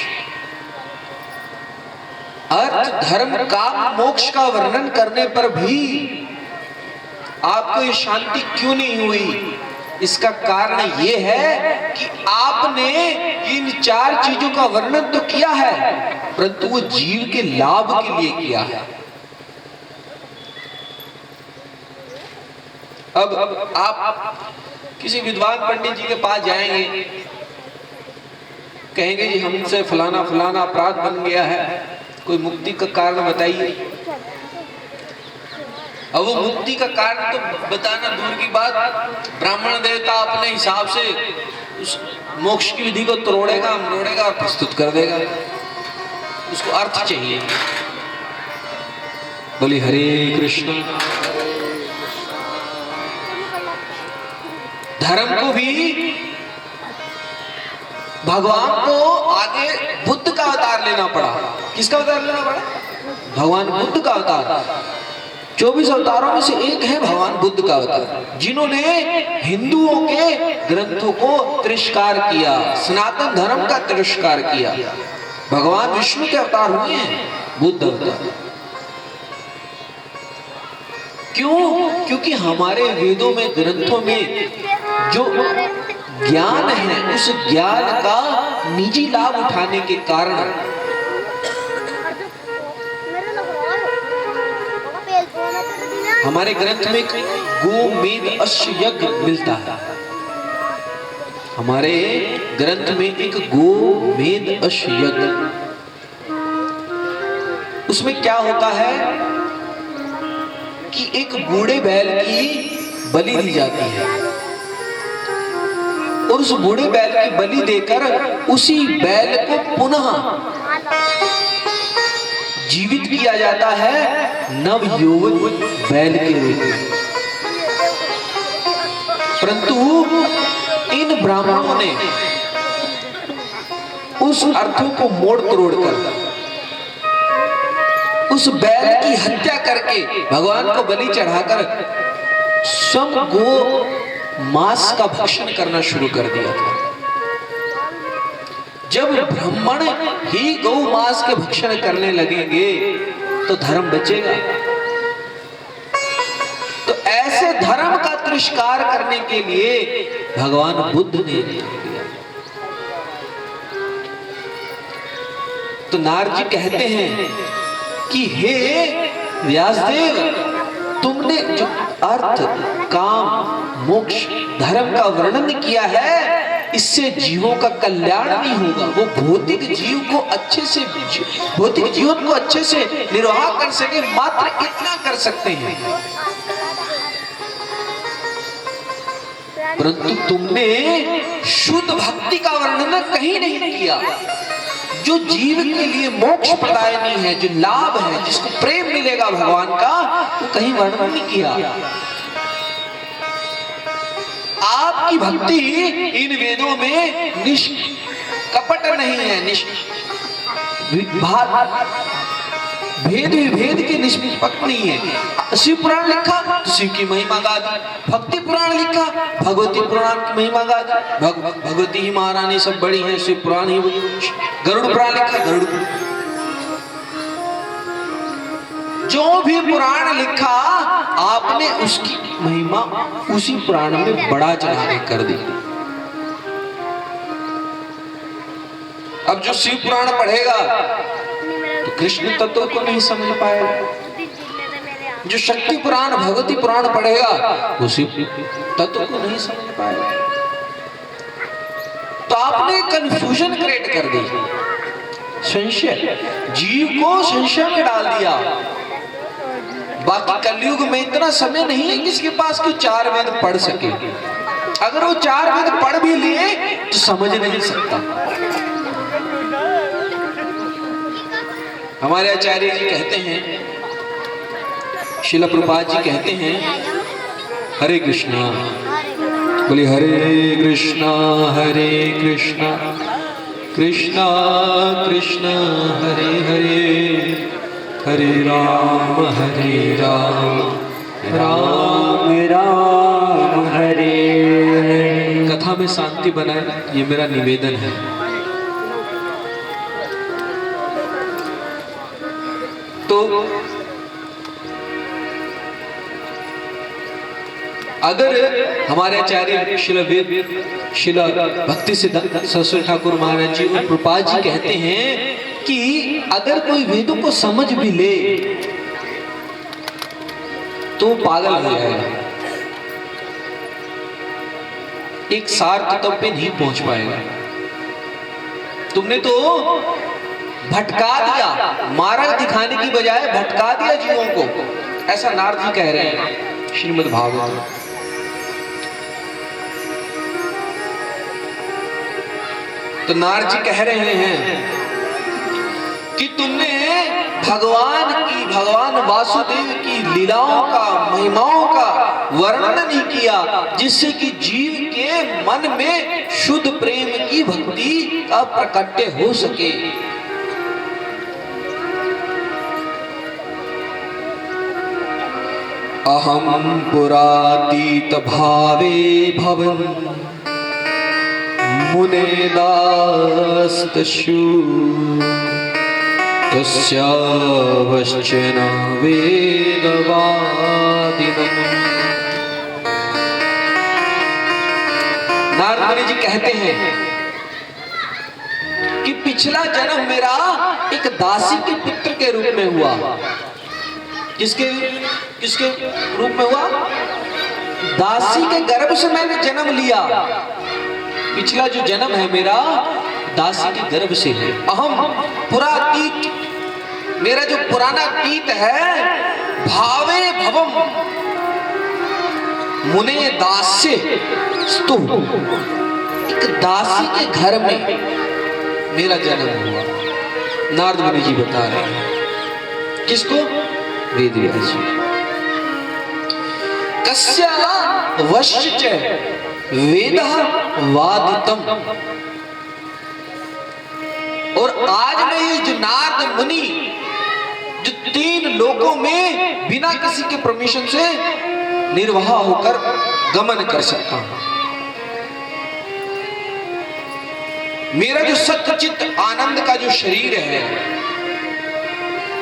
अर्थ, धर्म, काम, मोक्ष का वर्णन करने पर भी आपको ये शांति क्यों नहीं हुई? इसका कारण ये है कि आपने इन 4 चीजों का वर्णन तो किया है, परंतु वो जीव के लाभ के लिए किया है। अब आप किसी विद्वान पंडित जी के पास जाएंगे, कहेंगे जी हमसे फलाना फलाना अपराध बन गया है, कोई मुक्ति का कारण बताइए। अब वो मुक्ति का कारण तो बताना दूर की बात, ब्राह्मण देवता अपने हिसाब से उस मोक्ष की विधि को तोड़ेगा मरोड़ेगा और प्रस्तुत कर देगा। उसको अर्थ चाहिए। बोली हरे कृष्ण। धर्म को भी भगवान को आगे बुद्ध का अवतार लेना पड़ा। किसका अवतार लेना पड़ा? भगवान बुद्ध का अवतार। 24 अवतारों में से एक है भगवान बुद्ध का अवतार, जिन्होंने हिंदुओं के ग्रंथों को तिरस्कार किया, सनातन धर्म का तिरस्कार किया। भगवान विष्णु के अवतार हुए हैं बुद्ध अवतार। क्यों? क्योंकि हमारे वेदों में, ग्रंथों में जो ज्ञान है, उस ज्ञान का निजी लाभ उठाने के कारण हमारे ग्रंथ में गोमेद अश्व यज्ञ मिलता है। हमारे ग्रंथ में एक गोमेद अश्व यज्ञ, उसमें क्या होता है कि एक बूढ़े बैल की बलि दी जाती है और उस बूढ़े बैल की बलि देकर उसी बैल को पुनः जीवित किया जाता है नव यौवन बैल के रूप में। परंतु इन ब्राह्मणों ने उस अर्थों को मोड़ तोड़ कर उस बैल की हत्या करके भगवान को बलि चढ़ाकर स्वयं गो मांस का भक्षण करना शुरू कर दिया था। जब ब्राह्मण ही गौ मांस के भक्षण करने लगेंगे तो धर्म बचेगा। तो ऐसे धर्म का तिरस्कार करने के लिए भगवान बुद्ध ने दिया। तो नारद जी कहते हैं कि हे व्यासदेव, तुमने जो अर्थ, काम, मोक्ष, धर्म का वर्णन किया है, इससे जीवों का कल्याण नहीं होगा। वो भौतिक जीव को अच्छे से, भौतिक जीवन को अच्छे से निर्वाह कर सके, मात्र इतना कर सकते हैं। परंतु तुमने शुद्ध भक्ति का वर्णन कहीं नहीं किया, जो जीव के लिए मोक्ष प्रदायनी है, जो लाभ है, जिसको प्रेम मिलेगा भगवान का, वो कहीं वर्णन नहीं किया। आपकी भक्ति इन वेदों में कपट नहीं है, भेद विभेद के निष्पक्ष नहीं है। शिव पुराण लिखा तो शिव की महिमा गा दी, भक्ति पुराण लिखा भगवती पुराण की महिमा गा दी, भगवती ही महारानी सब बड़ी हैं, शिव पुराण ही बड़ी। गरुड़ पुराण लिखा, गरुड़ जो भी पुराण लिखा आपने उसकी महिमा उसी पुराण में बड़ा चढ़ाने कर दी। अब जो शिव पुराण पढ़ेगा तो कृष्ण तत्व को नहीं समझ पाएगा, जो शक्ति पुराण भगवती पुराण पढ़ेगा वो शिव तत्व को नहीं समझ पाएगा। तो आपने कंफ्यूजन क्रिएट कर दी, संशय, जीव को संशय में डाल दिया। बाकी कलयुग में इतना समय नहीं है किसके पास कि 4 वेद पढ़ सके। अगर वो 4 वेद पढ़ भी लिए तो समझ नहीं सकता। हमारे आचार्य जी कहते हैं, श्रील प्रभुपाद जी कहते हैं, हरे कृष्णा, बोले हरे कृष्णा कृष्णा कृष्णा हरे हरे, हरे राम राम राम हरे। कथा में शांति बनाए, ये मेरा निवेदन है। तो अगर हमारे आचार्य शिला भक्ति सिद्धांत सरस्वती ठाकुर महाराज जी और प्रभुपाद जी कहते हैं कि अगर कोई वेदों को समझ भी ले तो पागल हो जाएगा, एक सार तत्व पे नहीं पहुंच पाएगा। तुमने तो भटका दिया, मार्ग दिखाने की बजाय भटका दिया जीवों को, ऐसा नारद जी कह रहे हैं श्रीमद् भागवत। तो नारद जी कह रहे हैं कि तुमने भगवान वासुदेव की लीलाओं का, महिमाओं का वर्णन नहीं किया, जिससे कि जीव के मन में शुद्ध प्रेम की भक्ति का प्रकट्य हो सके। अहम पुरातीत भावे भवन मुने दास्तशु कस्यावश्चन वेदवादिनम्। नारद मुनि जी कहते हैं कि पिछला जन्म मेरा एक दासी के पुत्र के रूप में हुआ। किसके रूप में हुआ? दासी के गर्भ से मैंने जन्म लिया। पिछला जो जन्म है मेरा दासी के गर्भ से है। अहम पुरातीत, मेरा जो पुराना तीत है, भावे भवम मुने दास्य स्तु, एक दासी के घर में मेरा जन्म हुआ। नारद मुनि जी बता रहे हैं किसको? वेद व्यास जी। कस्या वश्च वेदः वादितम। और आज में ये जो नारद मुनि जो 3 लोकों में बिना किसी के परमिशन से निर्वाह होकर गमन कर सकता हूं। मेरा जो सच्चित आनंद का जो शरीर है,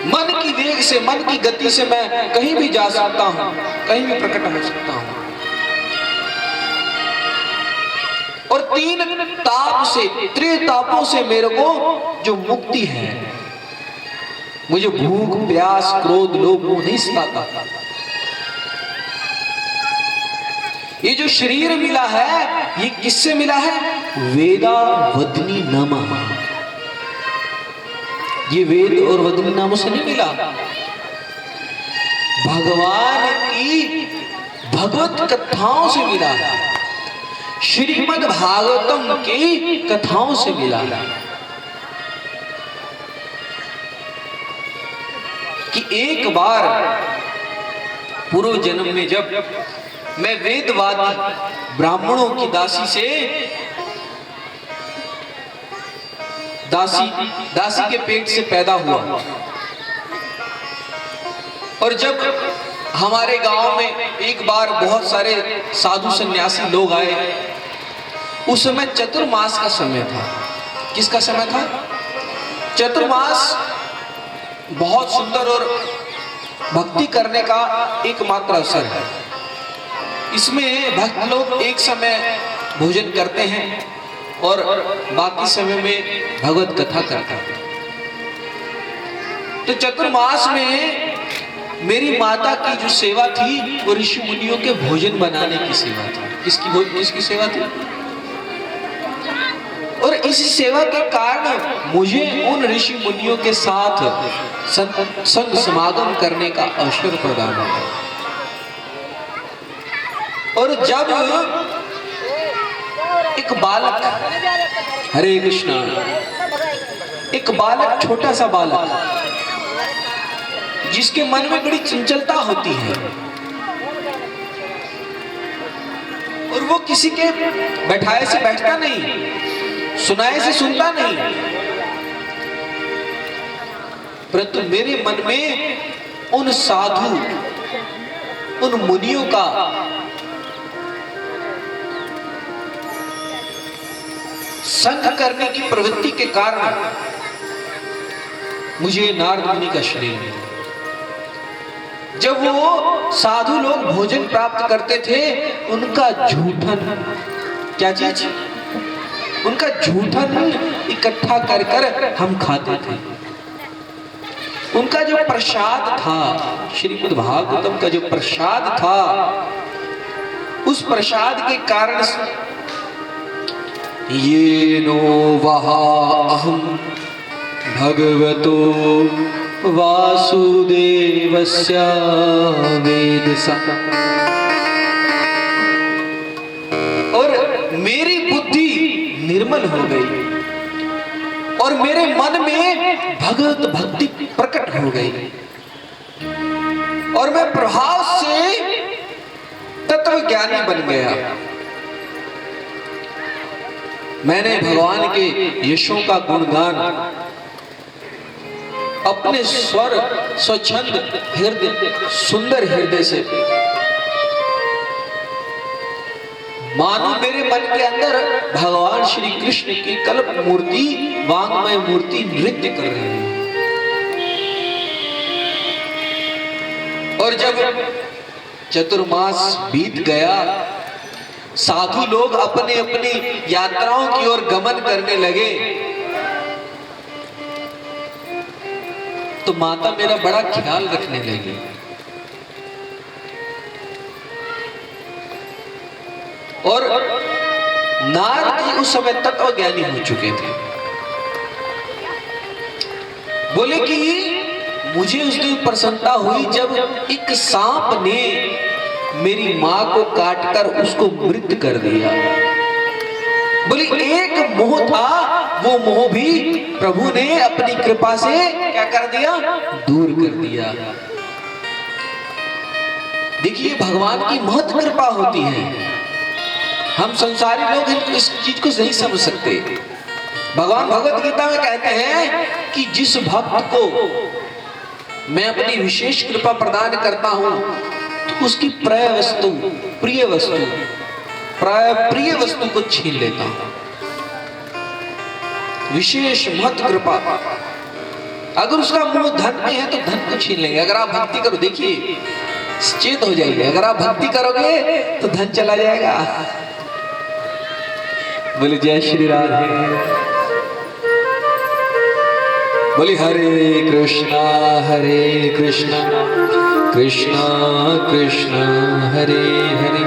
मन की वेग से, मन की गति से मैं कहीं भी जा सकता हूं, कहीं भी प्रकट हो सकता हूं। और 3 ताप से, त्रितापों से मेरे को जो मुक्ति है, मुझे भूख, प्यास, क्रोध, लोभ, मोह नहीं सताता। ये जो शरीर मिला है, ये किससे मिला है? वेदावदनी नमः। ये वेद और वदनी नामों से नहीं मिला, भगवान की भगवत कथाओं से मिला, श्रीमद् भागवतम की कथाओं से मिला। कि एक बार पूर्व जन्म में जब मैं वेदवादी ब्राह्मणों की दासी से दासी के पेट से पैदा हुआ। और जब हमारे गांव में एक बार बहुत सारे साधु सन्यासी लोग आए, उस समय चतुर्मास का समय था। किसका समय था? चतुर्मास बहुत सुंदर और भक्ति करने का एकमात्र अवसर है। इसमें भक्त लोग एक समय भोजन करते हैं और बाकी समय में भगवत कथा करते हैं। तो चतुर्मास में मेरी माता की जो सेवा थी वो ऋषि मुनियों के भोजन बनाने की सेवा थी। किसकी सेवा थी? और इस सेवा के कारण मुझे उन ऋषि मुनियों के साथ संग समागम करने का अवसर प्रदान हुआ। और जब एक बालक, हरे कृष्णा, एक बालक, छोटा सा बालक जिसके मन में बड़ी चंचलता होती है और वो किसी के बैठाए से बैठता नहीं, सुनाए से सुनता नहीं, परंतु मेरे मन में उन साधु, उन मुनियों का संग करने की प्रवृत्ति के कारण मुझे नारद मुनि का शरीर मिला। जब वो साधु लोग भोजन प्राप्त करते थे, उनका जूठन, क्या चीज? उनका जूठन इकट्ठा कर कर हम खाते थे। उनका जो प्रसाद था, श्रीमद् भागवतम का जो प्रसाद था, उस प्रसाद के कारण ये नो वहा अहम भगवतो वासुदेवस्य वेदसा। और मेरी बुद्धि निर्मल हो गई और मेरे मन में भगवत भक्ति प्रकट हो गई और मैं प्रभाव से तत्वज्ञानी बन गया। मैंने भगवान के यशों का गुणगान अपने स्वर स्वच्छंद हृदय, सुंदर हृदय से, मानो मेरे मन के अंदर भगवान श्री कृष्ण की कल्प मूर्ति, वांगमय मूर्ति नृत्य कर रही है। और जब चतुर्मास बीत गया, साधु लोग अपने अपनी यात्राओं की ओर गमन करने लगे, तो माता मेरा बड़ा ख्याल रखने लगी। और नारद जी उस समय तत्वज्ञानी हो चुके थे। बोले कि मुझे उस दिन प्रसन्नता हुई जब एक सांप ने मेरी मां को काटकर उसको मृत कर दिया। बोले एक मोह था, वो मोह भी प्रभु ने अपनी कृपा से क्या कर दिया? दूर कर दिया। देखिए भगवान की महत कृपा होती है। हम संसारी लोग इस चीज को नहीं समझ सकते। भगवान भगवत गीता में कहते हैं कि जिस भक्त को मैं अपनी विशेष कृपा प्रदान करता हूं तो उसकी प्रिय वस्तु को छीन लेता हूं। विशेष महत कृपा। अगर उसका मोह धन में है तो धन को छीन लेंगे। अगर आप भक्ति करो, देखिए चेत हो जाइए, अगर आप भक्ति करोगे तो धन चला जाएगा। बोले जय श्री राधे। बोले हरे कृष्णा कृष्णा कृष्णा हरे हरे,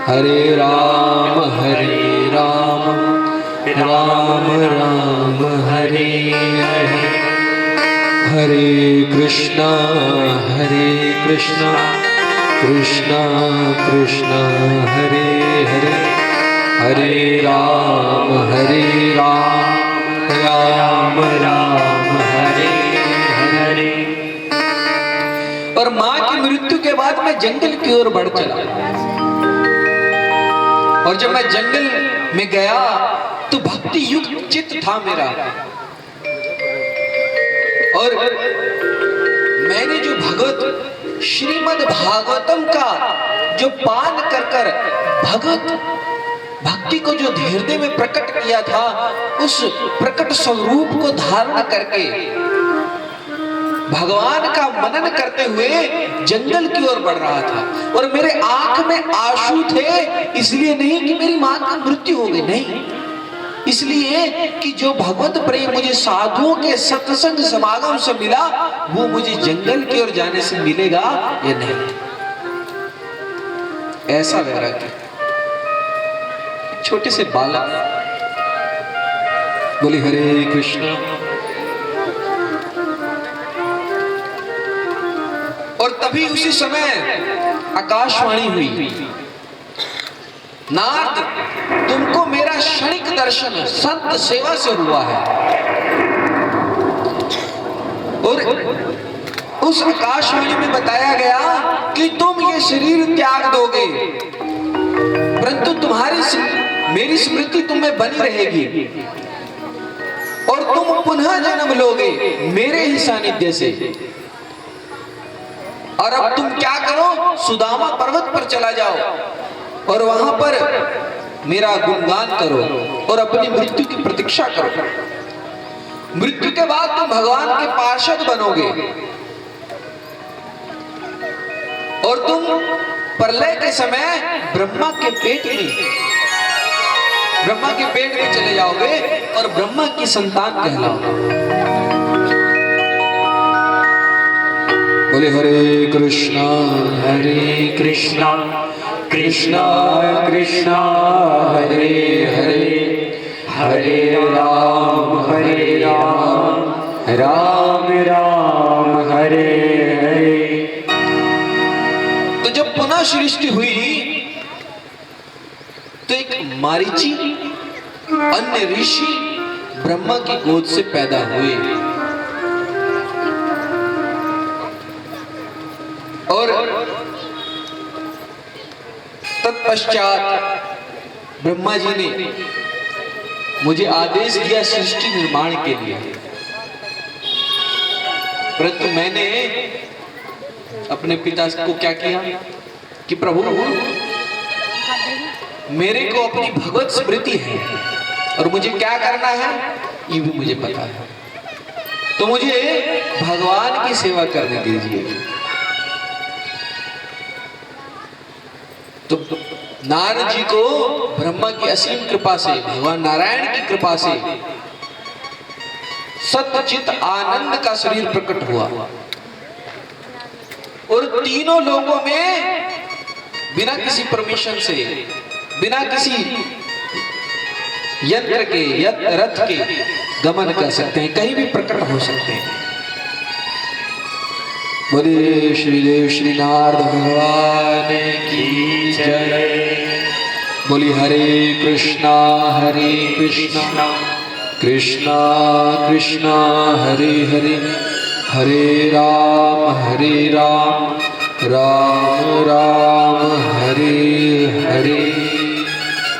हरे राम राम राम हरे हरे, हरे कृष्णा कृष्णा कृष्णा हरे हरे, हरे राम राम हरे हरे। और मां की मृत्यु के बाद मैं जंगल की ओर बढ़ चला। और जब मैं जंगल में गया तो भक्ति युक्त चित्त था मेरा। और मैंने जो भगवत श्रीमद् भागवतम का जो पान कर कर भगवत भक्ति को जो हृदय में प्रकट किया था, उस प्रकट स्वरूप को धारण करके भगवान का मनन करते हुए जंगल की ओर बढ़ रहा था। और मेरे आंख में आंसू थे, इसलिए नहीं कि मेरी मां की मृत्यु हो गई, नहीं, इसलिए कि जो भगवत प्रेम मुझे साधुओं के सत्संग समागम से मिला, वो मुझे जंगल की ओर जाने से मिलेगा या नहीं। ऐसा वैराग्य छोटे से बालक बोले हरे कृष्ण। और तभी उसी समय आकाशवाणी हुई, नारद तुमको मेरा क्षणिक दर्शन संत सेवा से हुआ है। और उस आकाशवाणी में बताया गया कि तुम ये शरीर त्याग दोगे, परंतु तुम्हारी मेरी स्मृति तुम्हें बनी रहेगी और तुम पुनः जन्म लोगे मेरे ही सानिध्य से। और अब तुम क्या करो, सुदामा पर्वत पर चला जाओ और वहां पर मेरा गुणगान करो और अपनी मृत्यु की प्रतीक्षा करो। मृत्यु के बाद तुम भगवान के पार्षद बनोगे और तुम प्रलय के समय ब्रह्मा के पेट में चले जाओगे और ब्रह्मा की संतान कहलाओगे। बोले हरे कृष्णा कृष्णा कृष्णा हरे हरे, हरे राम राम राम हरे हरे। तो जब पुनः सृष्टि हुई तो एक मारीची अन्य ऋषि ब्रह्मा की गोद से पैदा हुए और तत्पश्चात ब्रह्मा जी ने मुझे आदेश दिया सृष्टि निर्माण के लिए, परंतु मैंने अपने पिता को क्या किया कि प्रभु मेरे को अपनी भगवत स्मृति है और मुझे क्या करना है ये भी मुझे पता है, तो मुझे भगवान की सेवा करने दीजिए। तो नारद जी को ब्रह्मा की असीम कृपा से, भगवान नारायण की कृपा से सत्यचित आनंद का शरीर प्रकट हुआ और तीनों लोगों में बिना किसी परमिशन से, बिना किसी यंत्र के रथ के गमन कर सकते हैं, कहीं भी प्रकट हो सकते हैं। बोले श्रीदेव श्री नारद भगवान की जय। बोली हरे कृष्णा कृष्णा कृष्णा हरे हरे, हरे राम राम राम हरे हरे।